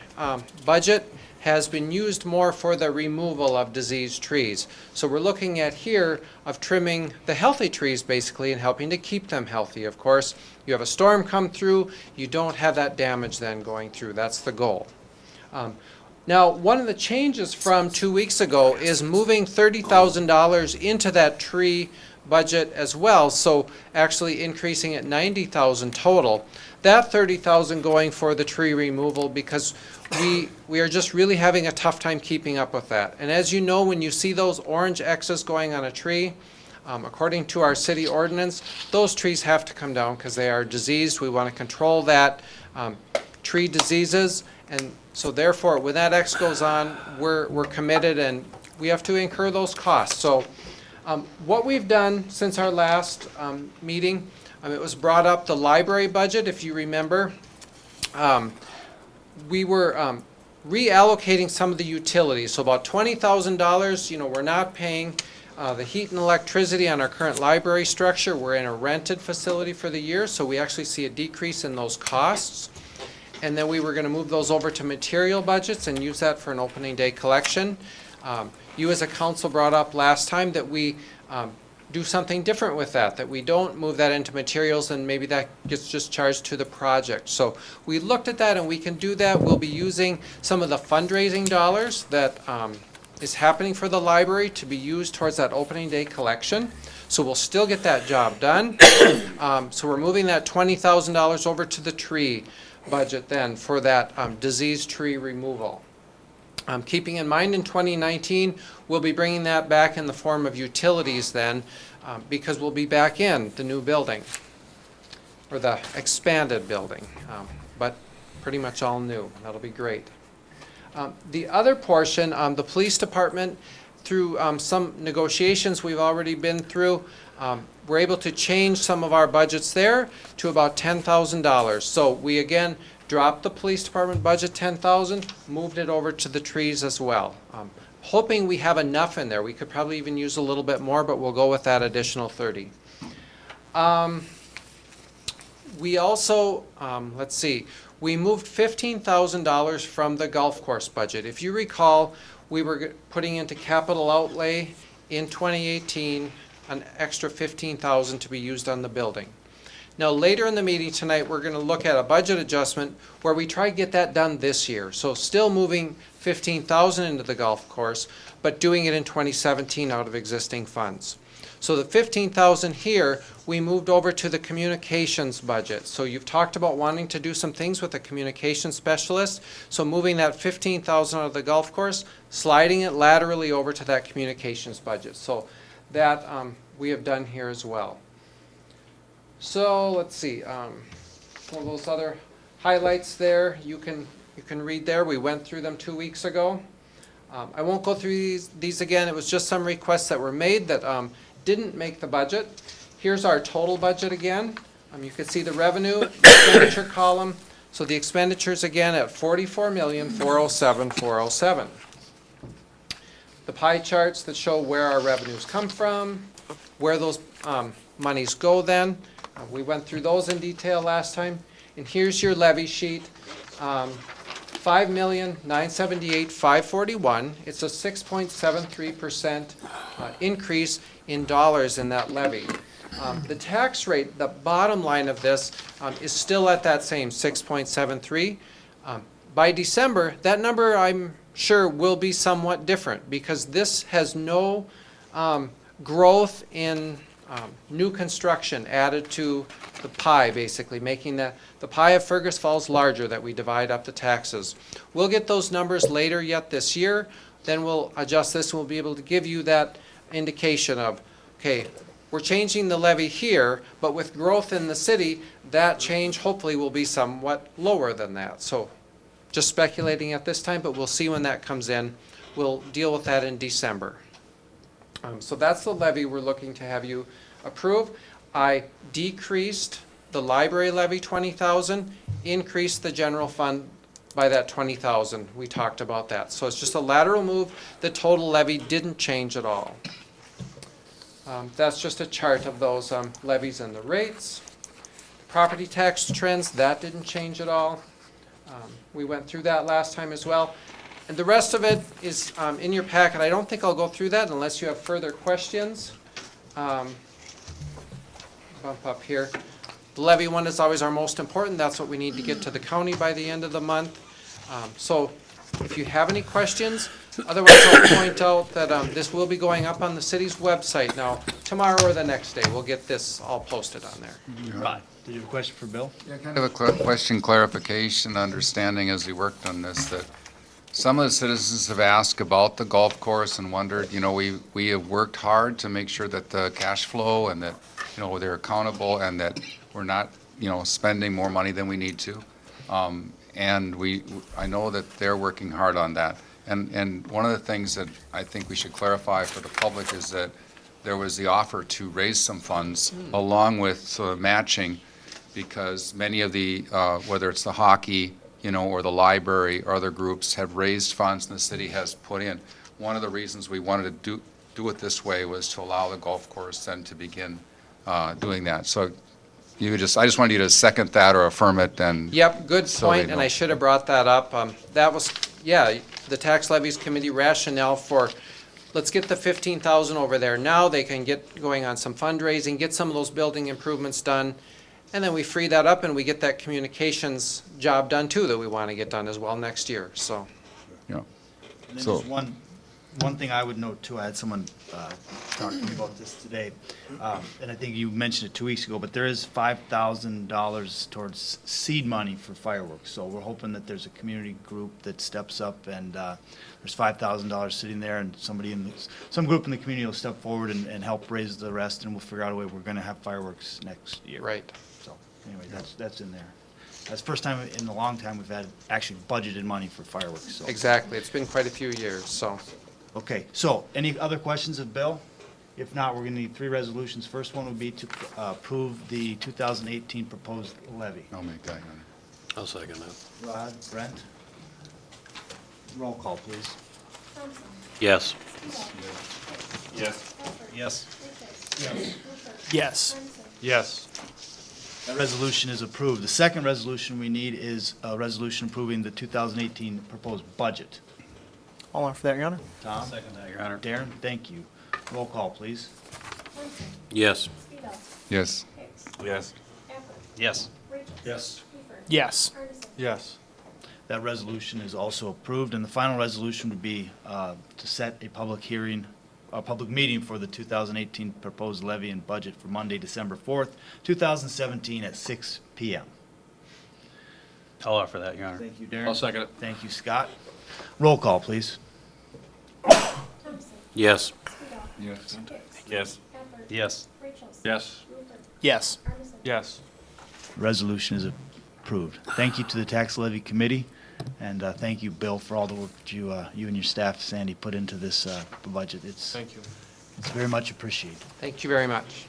budget has been used more for the removal of diseased trees. So we're looking at here of trimming the healthy trees basically and helping to keep them healthy. Of course, you have a storm come through, you don't have that damage then going through. That's the goal. Now, one of the changes from 2 weeks ago is moving $30,000 into that tree budget as well, so actually increasing it $90,000 total. That $30,000 going for the tree removal because we are just really having a tough time keeping up with that. And as you know, when you see those orange X's going on a tree, according to our city ordinance, those trees have to come down because they are diseased. We want to control that tree diseases, and so therefore, when that X goes on, we're committed and we have to incur those costs. So What we've done since our last meeting, it was brought up, the library budget, if you remember. We were reallocating some of the utilities, so about $20,000, we're not paying the heat and electricity on our current library structure. We're in a rented facility for the year, so we actually see a decrease in those costs. And then we were going to move those over to material budgets and use that for an opening day collection. You as a council brought up last time that we do something different with that we don't move that into materials and maybe that gets just charged to the project. So we looked at that and we can do that. We'll be using some of the fundraising dollars that is happening for the library to be used towards that opening day collection. So we'll still get that job done. So we're moving that $20,000 over to the tree budget then for that diseased tree removal. Keeping in mind in 2019, we'll be bringing that back in the form of utilities then because we'll be back in the new building or the expanded building, but pretty much all new. That'll be great. The other portion, the police department, through some negotiations we've already been through, we're able to change some of our budgets there to about $10,000. So we again dropped the police department budget $10,000, moved it over to the trees as well. Hoping we have enough in there. We could probably even use a little bit more, but we'll go with that additional 30. We also, let's see, we moved $15,000 from the golf course budget. If you recall, we were putting into capital outlay in 2018 an extra $15,000 to be used on the building. Now later in the meeting tonight we're going to look at a budget adjustment where we try to get that done this year. So still moving $15,000 into the golf course, but doing it in 2017 out of existing funds. So the $15,000 here we moved over to the communications budget. So you've talked about wanting to do some things with a communications specialist. So moving that $15,000 out of the golf course, sliding it laterally over to that communications budget. So that we have done here as well. So let's see, one of those other highlights there, you can read there. We went through them 2 weeks ago. I won't go through these again. It was just some requests that were made that didn't make the budget. Here's our total budget again. You can see the revenue, the expenditure column. So the expenditures again at $44,407,407. The pie charts that show where our revenues come from, where those monies go then. We went through those in detail last time. And here's your levy sheet. $5,978,541. It's a 6.73% increase in dollars in that levy. The tax rate, the bottom line of this, is still at that same 6.73. By December, that number I'm sure will be somewhat different because this has no growth in new construction added to the pie, basically, making the pie of Fergus Falls larger that we divide up the taxes. We'll get those numbers later yet this year. Then we'll adjust this and we'll be able to give you that indication of, okay, we're changing the levy here, but with growth in the city, that change hopefully will be somewhat lower than that. So just speculating at this time, but we'll see when that comes in. We'll deal with that in December. So that's the levy we're looking to have you approve. I decreased the library levy $20,000, increased the general fund by that $20,000. We talked about that. So it's just a lateral move. The total levy didn't change at all. That's just a chart of those levies and the rates. Property tax trends, that didn't change at all. We went through that last time as well. And the rest of it is in your packet. I don't think I'll go through that unless you have further questions. Bump up here. The levy one is always our most important. That's what we need to get to the county by the end of the month. So if you have any questions, otherwise I'll point out that this will be going up on the city's website now tomorrow or the next day. We'll get this all posted on there. Rod, did you have a question for Bill? Yeah, kind of a question, clarification, understanding as we worked on this, that some of the citizens have asked about the golf course and wondered, we have worked hard to make sure that the cash flow and that, they're accountable and that we're not, spending more money than we need to. And I know that they're working hard on that. And one of the things that I think we should clarify for the public is that there was the offer to raise some funds along with sort of matching, because many of the, whether it's the hockey, or the library or other groups have raised funds and the city has put in. One of the reasons we wanted to do it this way was to allow the golf course then to begin doing that. So I just wanted you to second that or affirm it, and. Yep, good So they point, and know. I should have brought that up. That was, yeah, the Tax Levies Committee rationale for, let's get the 15,000 over there. Now they can get going on some fundraising, get some of those building improvements done, and then we free that up and we get that communications job done too that we want to get done as well next year, so. Yeah. And then So- just one thing I would note too, I had someone talk to me about this today, and I think you mentioned it 2 weeks ago, but there is $5,000 towards seed money for fireworks. So we're hoping that there's a community group that steps up, and there's $5,000 sitting there, and some group in the community will step forward and help raise the rest, and we'll figure out a way we're going to have fireworks next year. Right. So anyway, that's in there. That's the first time in a long time we've had actually budgeted money for fireworks. So. Exactly, it's been quite a few years, so. Okay, so any other questions of Bill? If not, we're going to need 3 resolutions. First one would be to approve the 2018 proposed levy. I'll make that, Your Honor. I'll second that. Rod, Brent? Roll call, please. Yes. Yes. Yes. Yes. Yes. That resolution is approved. The second resolution we need is a resolution approving the 2018 proposed budget. I'll offer that, Your Honor. Tom? Second that, Your Honor. Darren, thank you. Roll call, please. Yes. Yes. Yes. Yes. Yes. Yes. Yes. That resolution is also approved, and the final resolution would be to set a public hearing, a public meeting for the 2018 proposed levy and budget for Monday, December 4th, 2017 at 6 p.m. I'll offer that, Your Honor. Thank you, Darren. I'll second it. Thank you, Scott. Roll call, please. Yes. Yes. Yes. Yes. Yes. Yes. Yes. Resolution is approved. Thank you to the Tax Levy Committee, and thank you, Bill, for all the work that you and your staff, Sandy, put into this budget. It's very much appreciated. Thank you very much.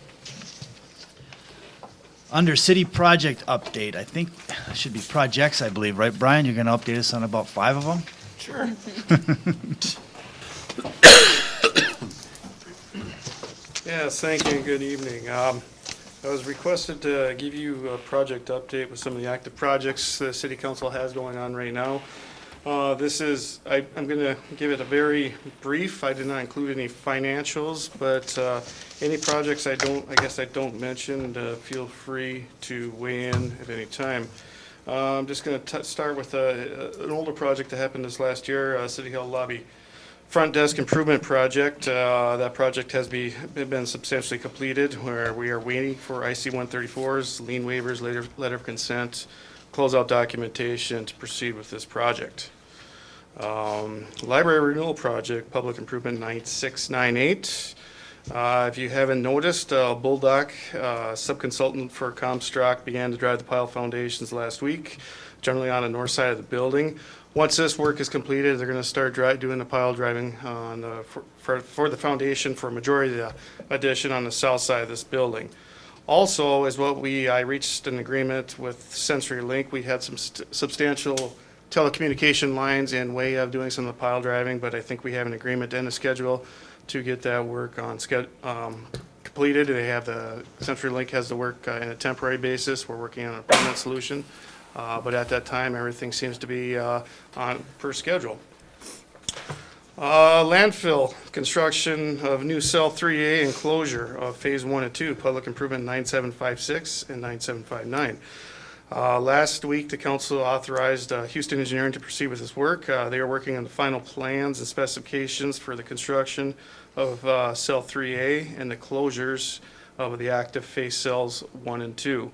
Under city project update, I think it should be projects, I believe, right, Brian? You're going to update us on about 5 of them? Sure. Yes, thank you and good evening. I was requested to give you a project update with some of the active projects the city council has going on right now. I'm going to give it a very brief. I did not include any financials, but any projects I guess I don't mention, feel free to weigh in at any time. I'm just going to start with an older project that happened this last year, City Hall Lobby Front Desk Improvement Project. That project has been substantially completed, where we are waiting for IC 134s, lien waivers, letter of consent, closeout documentation to proceed with this project. Library Renewal Project, Public Improvement 9698. If you haven't noticed, Bulldog, subconsultant for Comstock, began to drive the pile foundations last week, generally on the north side of the building. Once this work is completed, they're going to start doing the pile driving on for the foundation for a majority of the addition on the south side of this building. Also, is what I reached an agreement with CenturyLink. We had some substantial telecommunication lines in way of doing some of the pile driving, but I think we have an agreement and a schedule to get that work on completed. They have CenturyLink has the work in a temporary basis. We're working on a permanent solution. But at that time, everything seems to be on per schedule. Landfill construction of new cell 3A enclosure of phase 1 and 2, public improvement 9756 and 9759. Last week, the council authorized Houston Engineering to proceed with this work. They are working on the final plans and specifications for the construction of cell 3A and the closures of the active phase cells 1 and 2.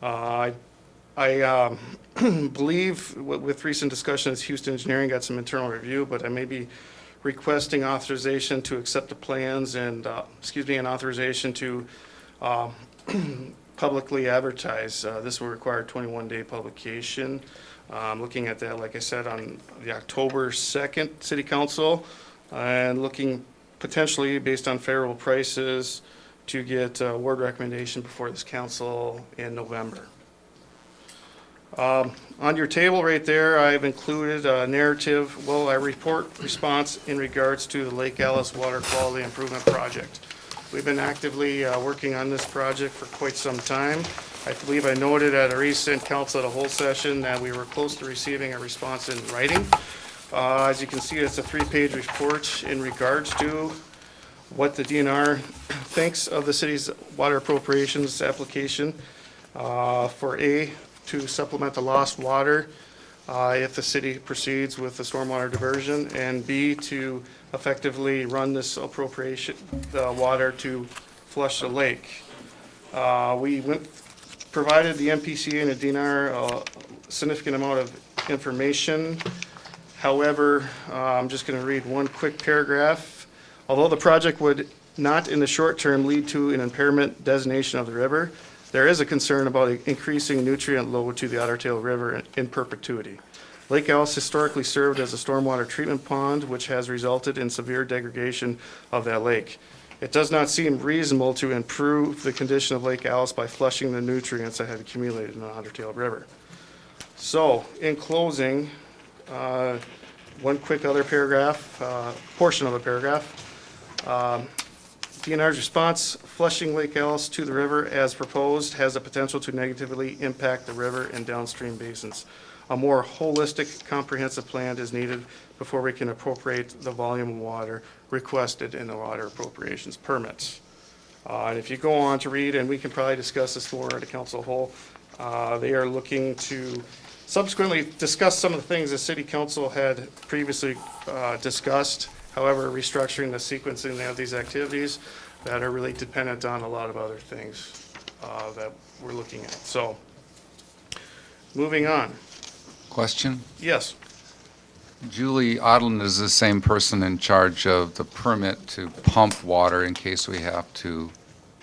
I believe with recent discussions, Houston Engineering got some internal review, but I may be requesting authorization to accept the plans and, an authorization to publicly advertise. This will require 21-day publication. Looking at that, like I said, on the October 2nd City Council, and looking potentially, based on favorable prices, to get award recommendation before this council in November. On your table right there, I've included a narrative, well, a report response in regards to the Lake Alice Water Quality Improvement Project. We've been actively working on this project for quite some time. I believe I noted at a recent council at a whole session that we were close to receiving a response in writing. As you can see, it's a 3-page report in regards to what the DNR thinks of the city's water appropriations application for to supplement the lost water if the city proceeds with the stormwater diversion, and B, to effectively run this appropriation, the water to flush the lake. We provided the MPCA and the DNR a significant amount of information. However, I'm just going to read one quick paragraph. Although the project would not in the short term lead to an impairment designation of the river, there is a concern about increasing nutrient load to the Otter Tail River in perpetuity. Lake Alice historically served as a stormwater treatment pond, which has resulted in severe degradation of that lake. It does not seem reasonable to improve the condition of Lake Alice by flushing the nutrients that have accumulated in the Otter Tail River. So, in closing, one quick other paragraph, portion of a paragraph. DNR's response, flushing Lake Alice to the river as proposed has the potential to negatively impact the river and downstream basins. A more holistic, comprehensive plan is needed before we can appropriate the volume of water requested in the water appropriations permits. And if you go on to read, and we can probably discuss this more at a council whole, they are looking to subsequently discuss some of the things the city council had previously discussed. However, restructuring the sequencing of these activities that are really dependent on a lot of other things that we're looking at. So, moving on. Question? Yes. Julie Odland is the same person in charge of the permit to pump water in case we have to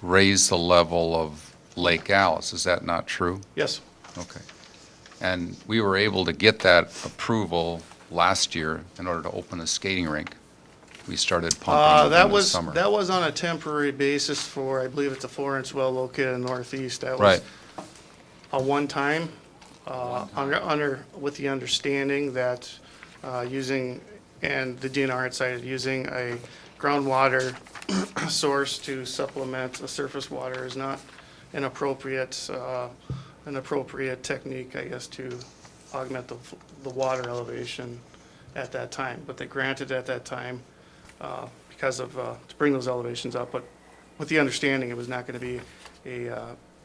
raise the level of Lake Alice. Is that not true? Yes. Okay. And we were able to get that approval last year in order to open the skating rink. We started pumping in the summer. That was on a temporary basis for, I believe it's a 4-inch well located in the northeast. That was Right. a one-time, with the understanding that using, and the DNR had cited, using a groundwater source to supplement the surface water is not an appropriate technique, I guess, to augment the water elevation at that time. But they granted at that time because of, to bring those elevations up, but with the understanding it was not going to be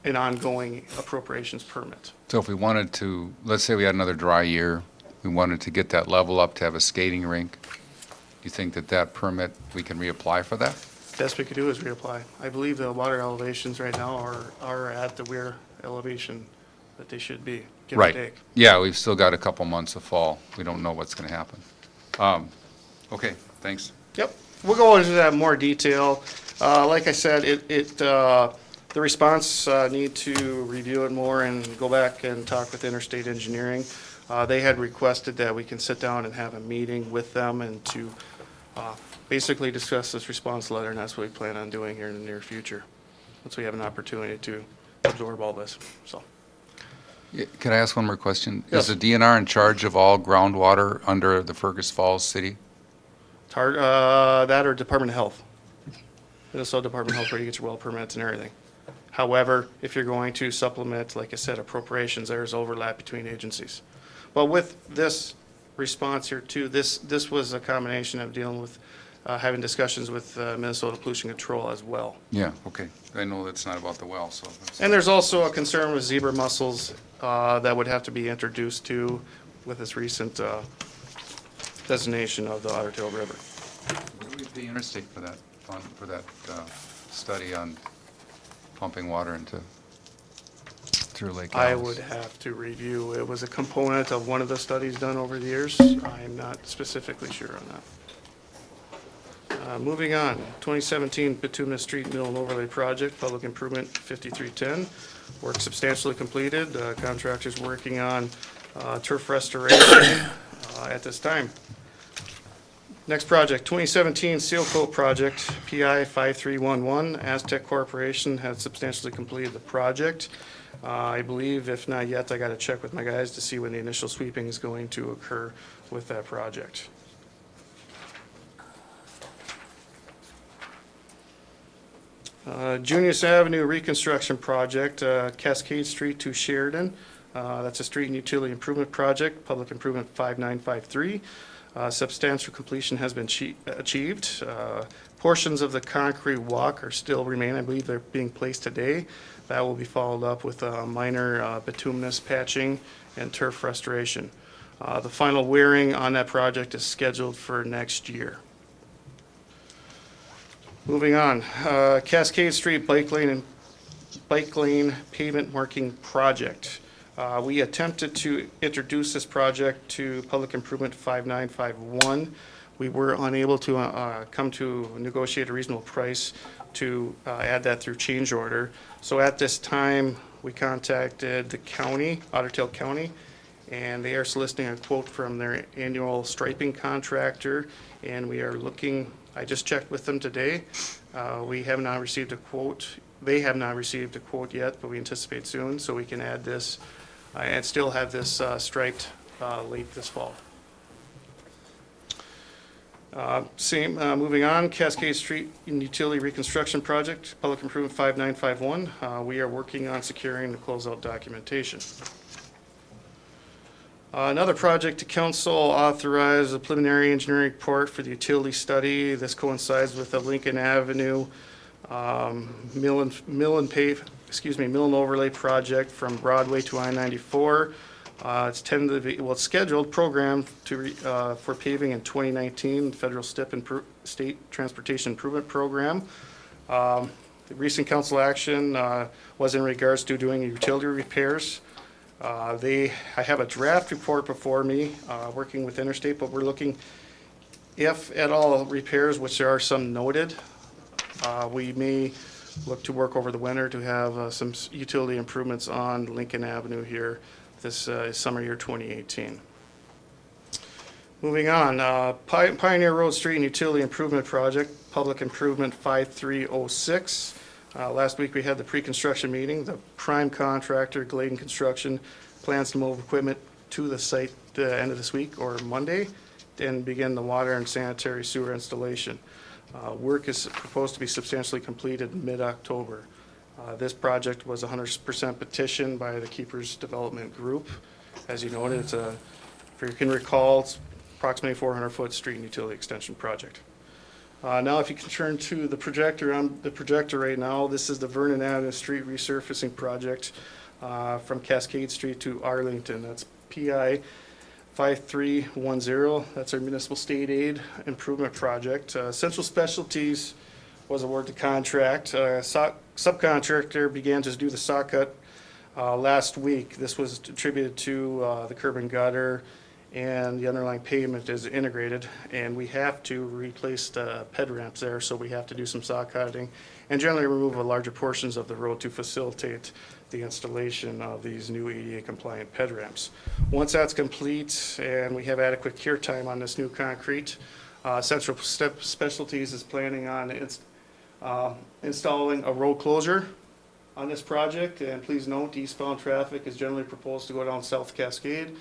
an ongoing appropriations permit. So if we wanted to, let's say we had another dry year, we wanted to get that level up to have a skating rink, do you think that permit, we can reapply for that? Best we could do is reapply. I believe the water elevations right now are at the weir elevation that they should be, give or Right. take. Yeah, we've still got a couple months of fall. We don't know what's going to happen. Okay, thanks. Yep, we'll go into that in more detail. Like I said, the response need to review it more and go back and talk with Interstate Engineering. They had requested that we can sit down and have a meeting with them and to basically discuss this response letter, and that's what we plan on doing here in the near future, once we have an opportunity to absorb all this, so. Yeah, can I ask one more question? Yes. Is the DNR in charge of all groundwater under the Fergus Falls City? That or Department of Health. Minnesota Department of Health, where you get your well permits and everything. However, if you're going to supplement, like I said, appropriations, there's overlap between agencies. But with this response here too, this was a combination of dealing with, having discussions with Minnesota Pollution Control as well. Yeah, okay. I know that's not about the well, so. And there's also a concern with zebra mussels that would have to be introduced to with this recent designation of the Otter Tail River. What do we pay Interstate for that fund, for that study on pumping water into through Lake Alice? I would have to review. It was a component of one of the studies done over the years. I'm not specifically sure on that. Moving on, 2017 Bituminous Street Mill and Overlay Project, Public Improvement 5310. Work substantially completed. Contractors working on turf restoration at this time. Next project, 2017 Seal Coat Project, PI 5311. Aztec Corporation has substantially completed the project. I believe, if not yet, I got to check with my guys to see when the initial sweeping is going to occur with that project. Junius Avenue Reconstruction Project, Cascade Street to Sheridan. That's a street and utility improvement project, Public Improvement 5953. Substantial completion has been achieved. Portions of the concrete walk are still remain. I believe they're being placed today. That will be followed up with minor bituminous patching and turf restoration. The final wearing on that project is scheduled for next year. Moving on, Cascade Street Bike Lane Pavement Marking Project. We attempted to introduce this project to Public Improvement 5951. We were unable to come to negotiate a reasonable price to add that through change order. So at this time, we contacted the county, Otter Tail County, and they are soliciting a quote from their annual striping contractor, and we are looking, I just checked with them today. We have not received a quote. They have not received a quote yet, but we anticipate soon, so we can add this and still have this striped late this fall. Moving on, Cascade Street Utility Reconstruction Project, Public Improvement 5951. We are working on securing the closeout documentation. Another project to council authorize a preliminary engineering report for the utility study. This coincides with the Lincoln Avenue mill and overlay project from Broadway to I-94. It's tentatively, well, it's scheduled program to for paving in 2019, Federal State Transportation Improvement Program. The recent council action was in regards to doing utility repairs. I have a draft report before me, working with Interstate, but we're looking, if at all, repairs, which there are some noted. We may look to work over the winter to have some utility improvements on Lincoln Avenue here this summer year 2018. Moving on, Pioneer Road Street and Utility Improvement Project, Public Improvement 5306. Last week we had the pre-construction meeting. The prime contractor, Gladen Construction, plans to move equipment to the site the end of this week or Monday and begin the water and sanitary sewer installation. Work is proposed to be substantially completed mid-October. This project was 100% petitioned by the Keepers Development Group. As you noted, it's if you can recall, it's approximately 400-foot street and utility extension project. Now, if you can turn to the projector, on the projector right now, this is the Vernon Avenue Street resurfacing project from Cascade Street to Arlington. That's PI 5310. That's our municipal state aid improvement project. Central Specialties was awarded the contract. Subcontractor began to do the saw cut last week. This was attributed to the curb and gutter, and the underlying pavement is integrated, and we have to replace the ped ramps there, so we have to do some saw cutting and generally remove larger portions of the road to facilitate the installation of these new ADA compliant ped ramps. Once that's complete and we have adequate cure time on this new concrete, Central Specialties is planning on installing a road closure on this project, and please note eastbound traffic is generally proposed to go down South Cascade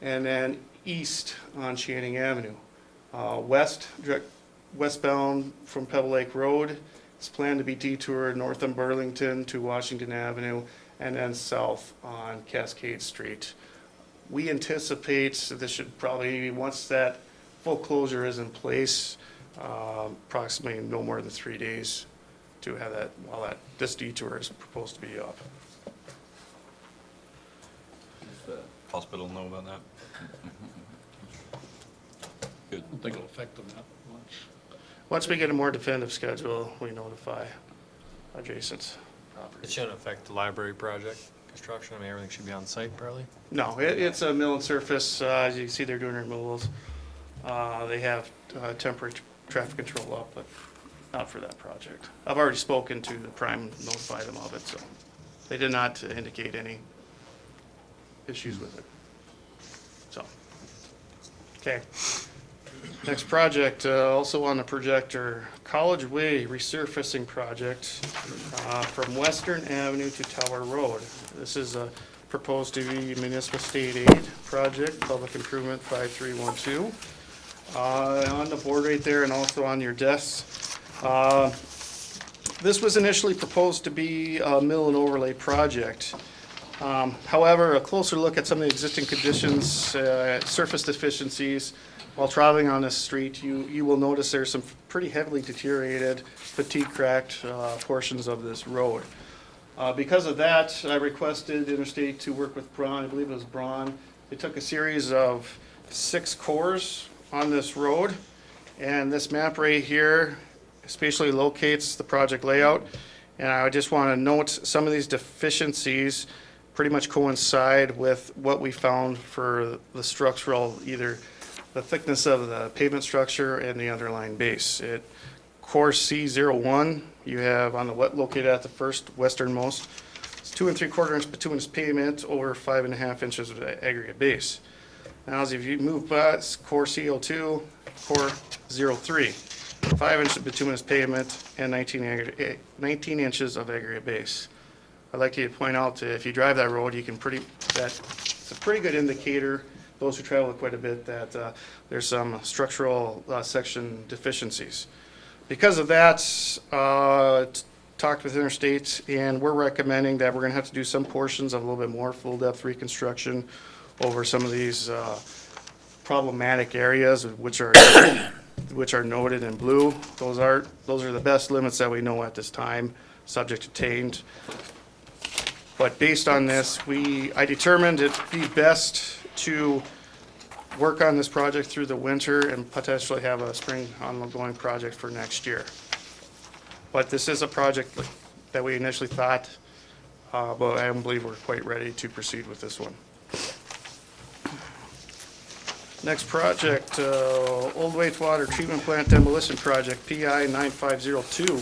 and then east on Channing Avenue. Westbound from Pebble Lake Road, it's planned to be detoured north on Burlington to Washington Avenue and then south on Cascade Street. We anticipate this should probably, once that full closure is in place, approximately no more than 3 days to have that, while this detour is proposed to be up. Does the hospital know about that? Good. I don't think it'll affect them that much. Once we get a more definitive schedule, we notify adjacent properties. It shouldn't affect the library project construction. I mean, everything should be on site probably. No, it's a mill and surface. As you can see, they're doing removals. They have temporary traffic control up, but not for that project. I've already spoken to the prime, notified them of it, so they did not indicate any issues with it. So, okay. Next project, also on the projector, College Way resurfacing project from Western Avenue to Tower Road. This is proposed to be municipal state aid project, public improvement 5312. On the board right there and also on your desks. This was initially proposed to be a mill and overlay project. However, a closer look at some of the existing conditions, surface deficiencies, while traveling on this street, you will notice there's some pretty heavily deteriorated, fatigue-cracked portions of this road. Because of that, I requested Interstate to work with Braun. I believe it was Braun. They took a series of 6 cores on this road, and this map right here spatially locates the project layout. And I just want to note some of these deficiencies pretty much coincide with what we found for the structural, either the thickness of the pavement structure and the underlying base. At core C01, you have on the located at the first westernmost, it's 2 3/4 inch bituminous pavement over 5.5 inches of aggregate base. Now, as if you move past core CO2, core 03, 5 inches of bituminous pavement and 19 inches of aggregate base. I'd like to point out that if you drive that road, you can it's a pretty good indicator, those who travel quite a bit, that there's some structural section deficiencies. Because of that, talked with Interstate, and we're recommending that we're going to have to do some portions of a little bit more full depth reconstruction over some of these problematic areas, which are noted in blue. Those are the best limits that we know at this time, subject to change. But based on this, I determined it'd be best to work on this project through the winter and potentially have a spring ongoing project for next year. But this is a project that we initially thought, but I don't believe we're quite ready to proceed with this one. Next project, Old Wastewater Treatment Plant Demolition Project, PI 9502.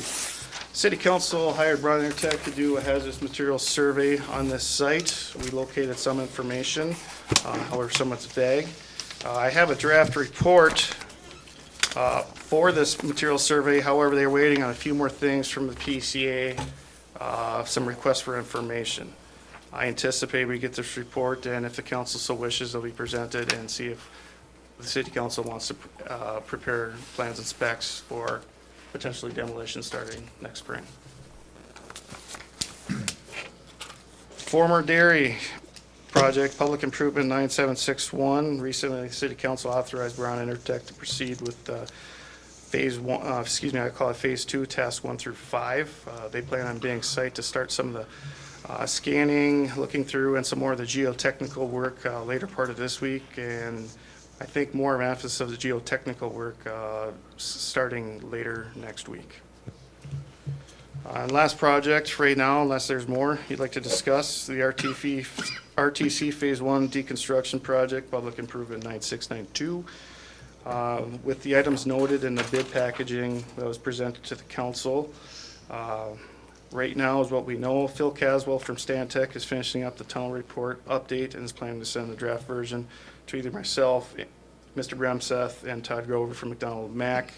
City Council hired Brown Intertech to do a hazardous materials survey on this site. We located some information, however, somewhat vague. I have a draft report for this material survey. However, they're waiting on a few more things from the PCA, some requests for information. I anticipate we get this report, and if the council so wishes, it'll be presented and see if the City Council wants to prepare plans and specs for potentially demolition starting next spring. Former dairy project, public improvement 9761. Recently, the City Council authorized Brown Intertech to proceed with phase 1, I call it phase 2, tasks 1 through 5. They plan on being site to start some of the scanning, looking through, and some more of the geotechnical work later part of this week, and I think more of an emphasis of the geotechnical work starting later next week. And last project right now, unless there's more you'd like to discuss, the RTC Phase 1 deconstruction project, public improvement 9692. With the items noted in the bid packaging that was presented to the council. Right now is what we know. Phil Caswell from Stantec is finishing up the tunnel report update and is planning to send the draft version to either myself, Mr. Bremseth, and Todd Grover from McDonald Mack,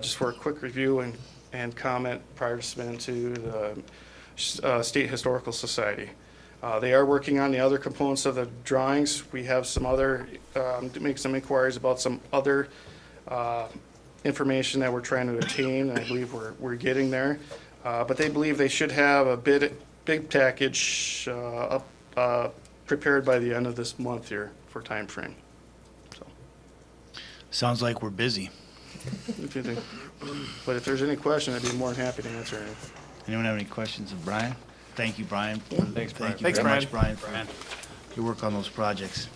just for a quick review and comment prior to submitting to the State Historical Society. They are working on the other components of the drawings. We have some other, to make some inquiries about some other information that we're trying to attain, and I believe we're getting there. But they believe they should have a big package prepared by the end of this month here for time frame. So. Sounds like we're busy. But if there's any question, I'd be more than happy to answer any. Anyone have any questions of Brian? Thank you, Brian. Thanks, Brian. Thank you very much, Brian, for your work on those projects.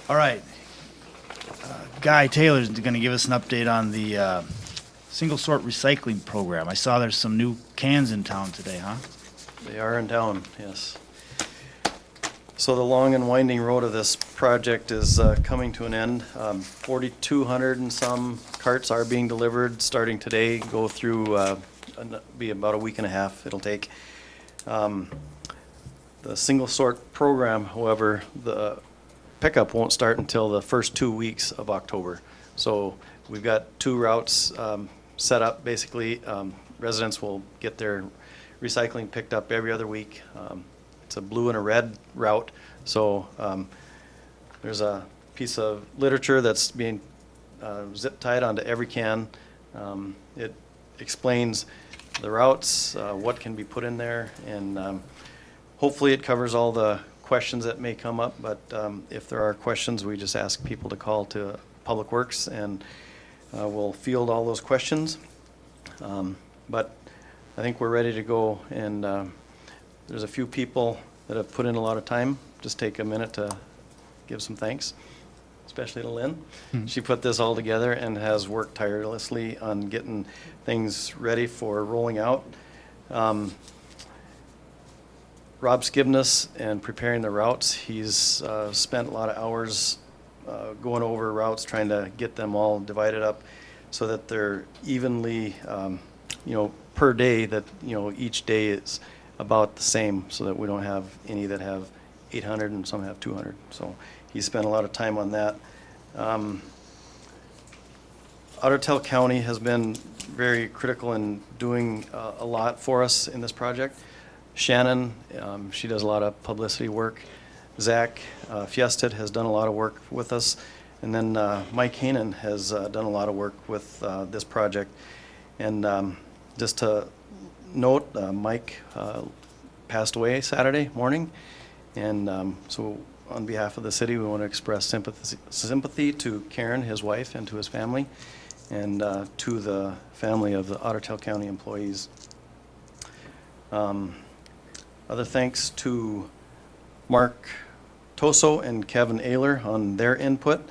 All right. Guy Taylor's going to give us an update on the single sort recycling program. I saw there's some new cans in town today, huh? They are in town, yes. So the long and winding road of this project is coming to an end. 4,200 and some carts are being delivered starting today, go through, be about a week and a half it'll take. The single sort program, however, the pickup won't start until the first 2 weeks of October. So we've got 2 routes set up. Basically, residents will get their recycling picked up every other week. It's a blue and a red route. So there's a piece of literature that's being zip tied onto every can. It explains the routes, what can be put in there, and hopefully it covers all the questions that may come up, but if there are questions, we just ask people to call to Public Works, and we'll field all those questions. But I think we're ready to go, and there's a few people that have put in a lot of time. Just take a minute to give some thanks, especially to Lynn. She put this all together and has worked tirelessly on getting things ready for rolling out. Rob Skibness and preparing the routes. He's spent a lot of hours going over routes, trying to get them all divided up so that they're evenly, per day, that, each day is about the same, so that we don't have any that have 800 and some have 200. So he spent a lot of time on that. Otter Tail County has been very critical in doing a lot for us in this project. Shannon, she does a lot of publicity work. Zach Fiested has done a lot of work with us. And then Mike Haanen has done a lot of work with this project. And just to note, Mike passed away Saturday morning. And so on behalf of the city, we want to express sympathy to Karen, his wife, and to his family, and to the family of the Otter Tail County employees. Other thanks to Mark Toso and Kevin Ayler on their input.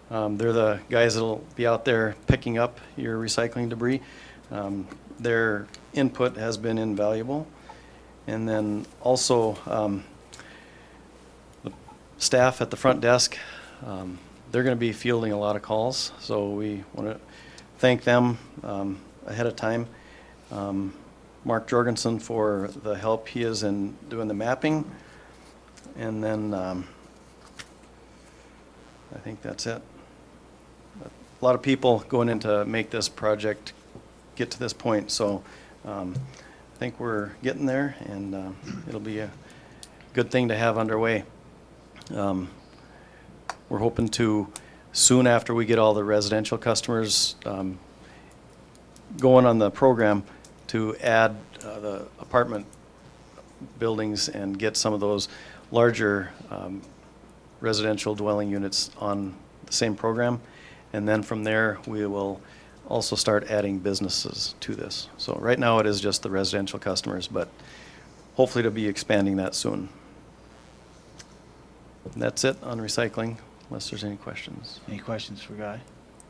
They're the guys that'll be out there picking up your recycling debris. Their input has been invaluable. And then also the staff at the front desk, they're going to be fielding a lot of calls, so we want to thank them ahead of time. Mark Jorgensen for the help he is in doing the mapping. And then I think that's it. A lot of people going in to make this project get to this point, so I think we're getting there, and it'll be a good thing to have underway. We're hoping to, soon after we get all the residential customers going on the program, to add the apartment buildings and get some of those larger residential dwelling units on the same program. And then from there, we will also start adding businesses to this. So right now it is just the residential customers, but hopefully to be expanding that soon. And that's it on recycling, unless there's any questions. Any questions for Guy?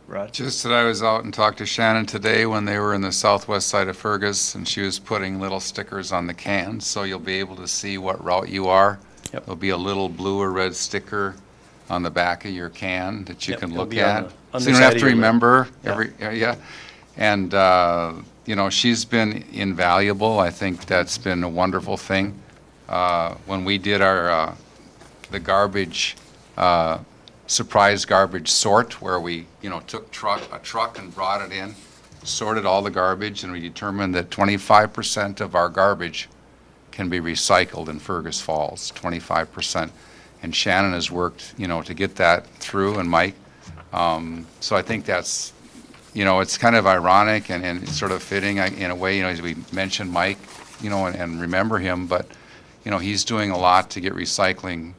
Rod? Just that I was out and talked to Shannon today when they were in the southwest side of Fergus, and she was putting little stickers on the cans, so you'll be able to see what route you are. Yep. There'll be a little blue or red sticker on the back of your can that you Yep, can it'll look be on at. the So you don't have underside to of your lid. remember Yeah. yeah. And, she's been invaluable. I think that's been a wonderful thing. When we did our, the garbage, surprise garbage sort, where we, took a truck and brought it in, sorted all the garbage, and we determined that 25% of our garbage can be recycled in Fergus Falls, 25%. And Shannon has worked, to get that through, and Mike. So I think that's, it's kind of ironic and sort of fitting in a way, as we mentioned Mike, and remember him, but, he's doing a lot to get recycling,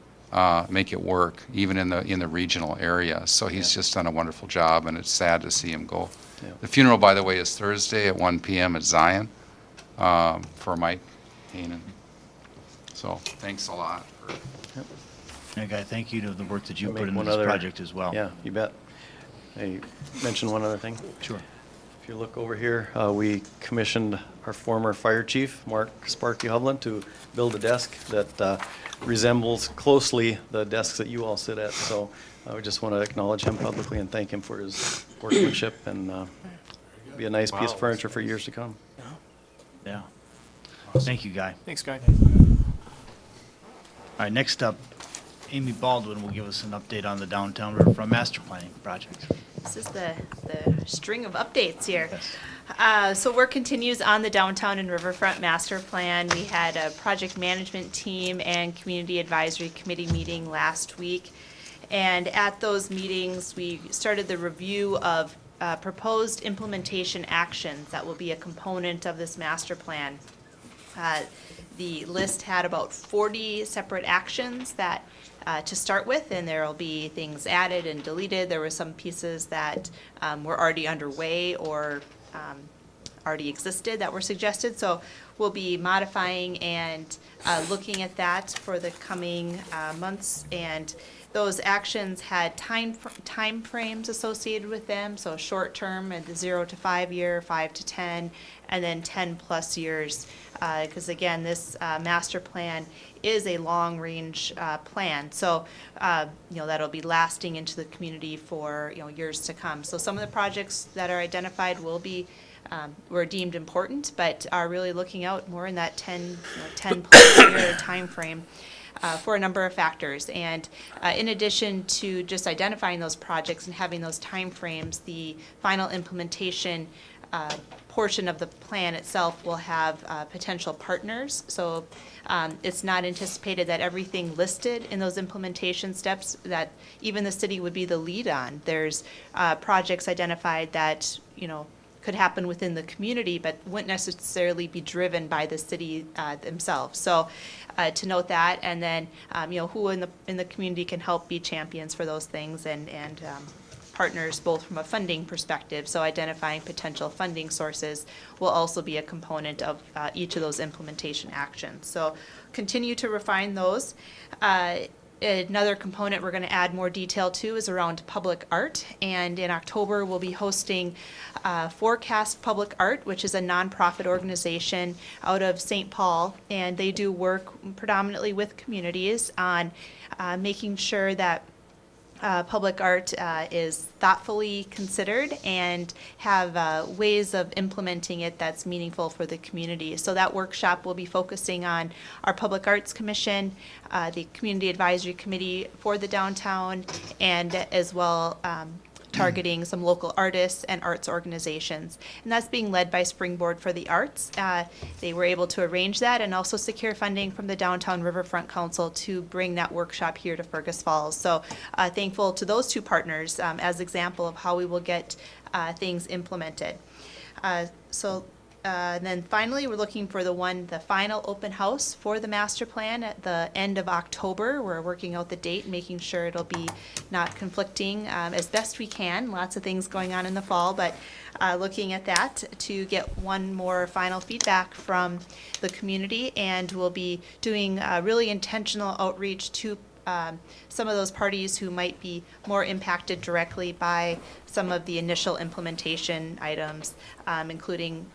make it work, even in the regional area. So he's just done a wonderful job, and it's sad to see him go. Yeah. The funeral, by the way, is Thursday at 1 p.m. at Zion for Mike Haanen. So thanks a lot. And Guy, thank you to the work that you I'll put make into one this other- project as well. Yeah, you bet. I mentioned one other thing. Sure. If you look over here, we commissioned our former fire chief, Mark Sparky Hovland, to build a desk that resembles closely the desks that you all sit at. So we just want to acknowledge him publicly and thank him for his workmanship, and be a nice piece of furniture for years to come. Yeah. Thank you, Guy. Thanks, Guy. All right, next up, Amy Baldwin will give us an update on the downtown riverfront master planning project. This is the string of updates here. Yes. So work continues on the downtown and riverfront master plan. We had a project management team and community advisory committee meeting last week. And at those meetings, we started the review of proposed implementation actions that will be a component of this master plan. The list had about 40 separate actions that to start with, and there will be things added and deleted. There were some pieces that were already underway or already existed that were suggested. So we'll be modifying and looking at that for the coming months. And those actions had time frames associated with them. So short term at the 0 to 5 year, 5 to 10, and then 10 plus years. Because again, this master plan is a long-range plan. So, that'll be lasting into the community for, years to come. So some of the projects that are identified will be, were deemed important, but are really looking out more in that 10 plus year timeframe. For a number of factors. And in addition to just identifying those projects and having those timeframes, the final implementation portion of the plan itself will have potential partners. So it's not anticipated that everything listed in those implementation steps that even the city would be the lead on. There's projects identified that, could happen within the community, but wouldn't necessarily be driven by the city themselves. So to note that, and then who in the community can help be champions for those things and partners both from a funding perspective. So identifying potential funding sources will also be a component of each of those implementation actions. So continue to refine those. Another component we're going to add more detail to is around public art, and in October we'll be hosting Forecast Public Art, which is a nonprofit organization out of St. Paul, and they do work predominantly with communities on making sure that public art is thoughtfully considered and have ways of implementing it that's meaningful for the community. So that workshop will be focusing on our Public Arts Commission, the Community Advisory Committee for the downtown, and as well targeting some local artists and arts organizations. And that's being led by Springboard for the Arts. They were able to arrange that and also secure funding from the Downtown Riverfront Council to bring that workshop here to Fergus Falls. So thankful to those two partners as example of how we will get things implemented. And then finally, we're looking for the final open house for the master plan at the end of October. We're working out the date, making sure it'll be not conflicting as best we can. Lots of things going on in the fall, but looking at that to get one more final feedback from the community. And we'll be doing really intentional outreach to some of those parties who might be more impacted directly by some of the initial implementation items, including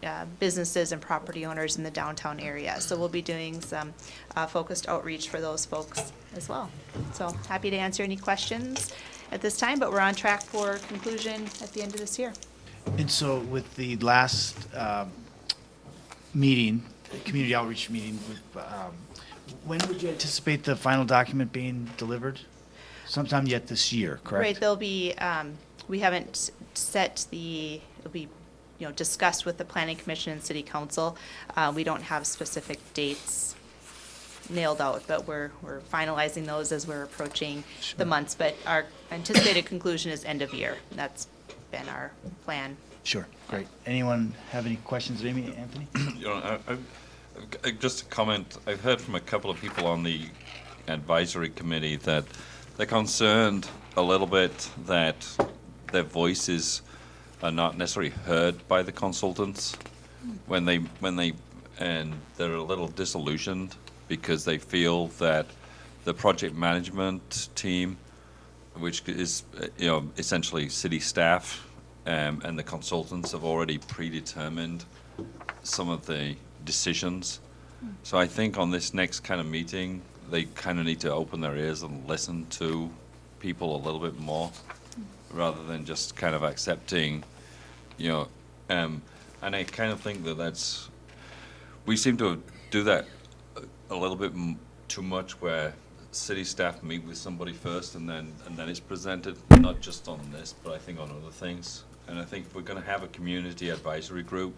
businesses and property owners in the downtown area. So we'll be doing some focused outreach for those folks as well. So happy to answer any questions at this time, but we're on track for conclusion at the end of this year. And so with the last meeting, community outreach meeting, when would you anticipate the final document being delivered? Sometime yet this year, correct? Right, there'll be, we haven't set it'll be, discussed with the Planning Commission and City Council. We don't have specific dates nailed out, but we're finalizing those as we're approaching the months. But our anticipated conclusion is end of year. That's been our plan. Sure, great. Anyone have any questions of Amy, Anthony? Just a comment. I've heard from a couple of people on the advisory committee that they're concerned a little bit that their voices are not necessarily heard by the consultants when they and they're a little disillusioned because they feel that the project management team, which is essentially city staff, and the consultants have already predetermined some of the decisions. So I think on this next kind of meeting, they kind of need to open their ears and listen to people a little bit more, rather than just kind of accepting, and I kind of think that we seem to do that a little bit too much, where city staff meet with somebody first, and then it's presented, not just on this, but I think on other things. And I think we're going to have a community advisory group.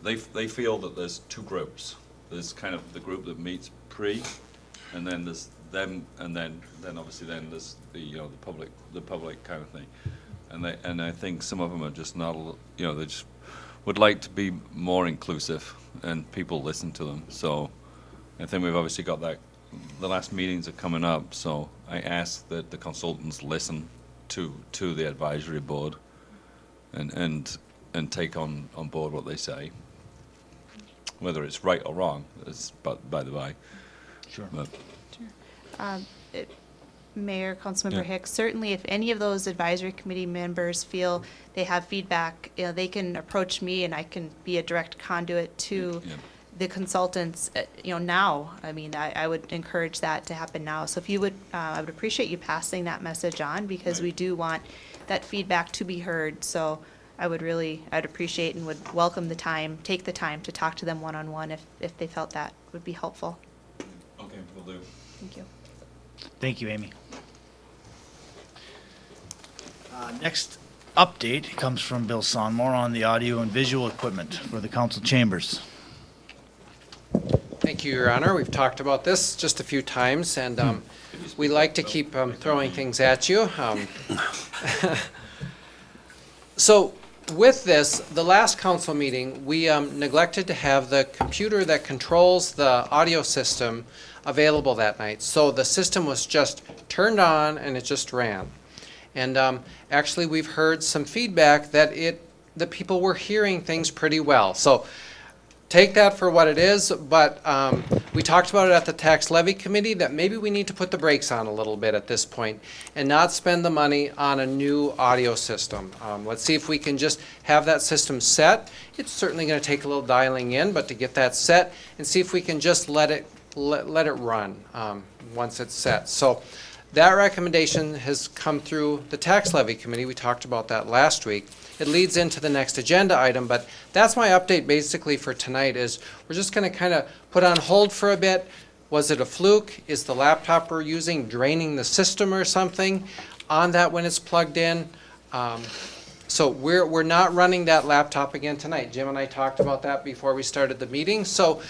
They feel that there's two groups. There's kind of the group that meets pre, and then there's them, and then obviously then there's the the public kind of thing. And I think some of them are just not, they just would like to be more inclusive, and people listen to them. So I think we've obviously got that. The last meetings are coming up, so I ask that the consultants listen to the advisory board and take on board what they say. Whether it's right or wrong, is by the by. Sure. But Mayor, Councilmember Yeah. Hicks, certainly if any of those advisory committee members feel they have feedback, they can approach me and I can be a direct conduit to Yeah. the consultants, now. I mean, I would encourage that to happen now. So if you would, I would appreciate you passing that message on, because we do want that feedback to be heard. So I'd appreciate and would welcome take the time to talk to them one-on-one if they felt that would be helpful. Okay, we'll do. Thank you. Thank you, Amy. Next update comes from Bill Sonmore on the audio and visual equipment for the council chambers. Thank you, Your Honor. We've talked about this just a few times, and we like to keep throwing things at you. So with this, the last council meeting, we neglected to have the computer that controls the audio system available that night. So the system was just turned on and it just ran. And actually, we've heard some feedback that the people were hearing things pretty well. So take that for what it is, but we talked about it at the tax levy committee that maybe we need to put the brakes on a little bit at this point and not spend the money on a new audio system. Let's see if we can just have that system set. It's certainly going to take a little dialing in, but to get that set and see if we can just let it run once it's set. So that recommendation has come through the tax levy committee. We talked about that last week. It leads into the next agenda item, but that's my update basically for tonight. Is we're just going to kind of put on hold for a bit. Was it a fluke? Is the laptop we're using draining the system or something on that when it's plugged in? So we're not running that laptop again tonight. Jim and I talked about that before we started the meeting. So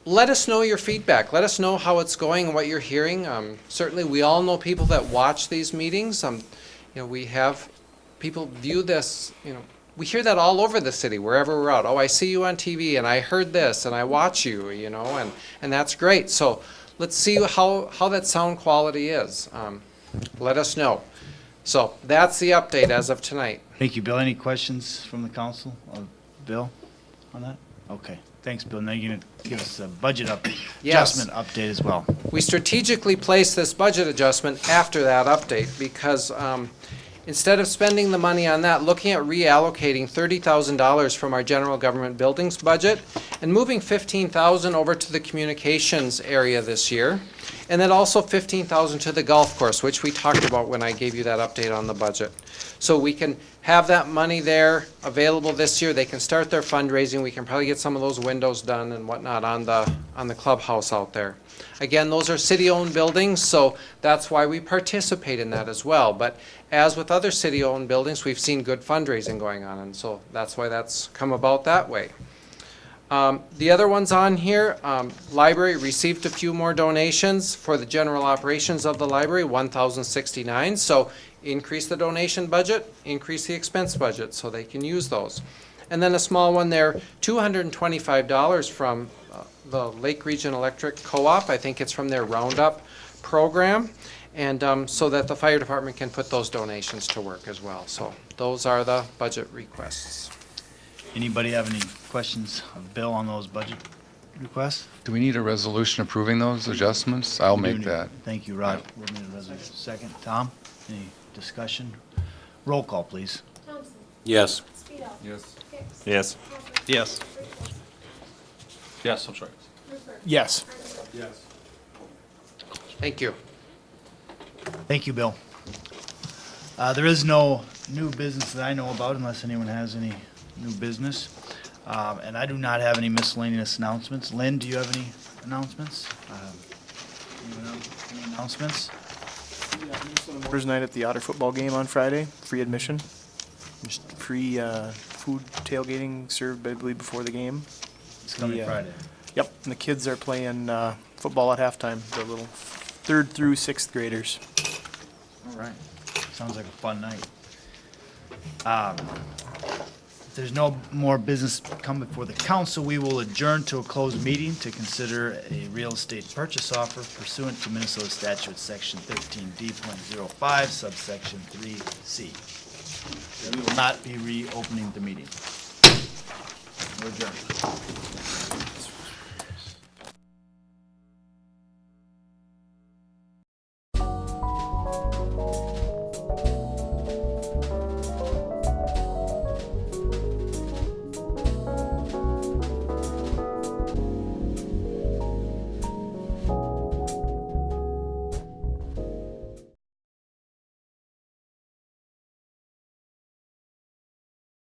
let us know your feedback. Let us know how it's going and what you're hearing. Certainly, we all know people that watch these meetings. We have people view this. We hear that all over the city, wherever we're out. Oh, I see you on TV, and I heard this, and I watch you. And that's great. So let's see how that sound quality is. Let us know. So that's the update as of tonight. Thank you, Bill. Any questions from the council? Bill, on that? Okay. Thanks, Bill. Now you're going to give us a budget adjustment update as well. We strategically placed this budget adjustment after that update because instead of spending the money on that, looking at reallocating $30,000 from our general government buildings budget and moving $15,000 over to the communications area this year, and then also $15,000 to the golf course, which we talked about when I gave you that update on the budget. So we can have that money there available this year. They can start their fundraising. We can probably get some of those windows done and whatnot on the clubhouse out there. Again, those are city-owned buildings, so that's why we participate in that as well. But as with other city-owned buildings, we've seen good fundraising going on, and so that's why that's come about that way. The other ones on here, library received a few more donations for the general operations of the library, 1,069. So increase the donation budget, increase the expense budget, so they can use those. And then a small one there, $225 from the Lake Region Electric Co-op. I think it's from their Roundup program, and so that the fire department can put those donations to work as well. So those are the budget requests. Anybody have any questions of Bill on those budget requests? Do we need a resolution approving those adjustments? I'll make that. Thank you, Rod. We'll need a resolution. Second, Tom, any discussion? Roll call, please. Thompson. Yes. Speedo. Yes. Hicks. Yes. Patrick. Yes. Richter. Yes, I'm sorry. Rupert. Yes. Armstrong. Yes. Thank you. Thank you, Bill. There is no new business that I know about unless anyone has any new business. And I do not have any miscellaneous announcements. Lynn, do you have any announcements? Anyone else? announcements? Thursday night at the Otter football game on Friday, free admission. Just free food tailgating served, I believe, before the game. It's coming Friday. Yep, and the kids are playing football at halftime, the little 3rd through 6th graders. All right. Sounds like a fun night. If there's no more business come before the council, we will adjourn to a closed meeting to consider a real estate purchase offer pursuant to Minnesota statute section 13D.05 subsection 3C. We will not be reopening the meeting. We're adjourned.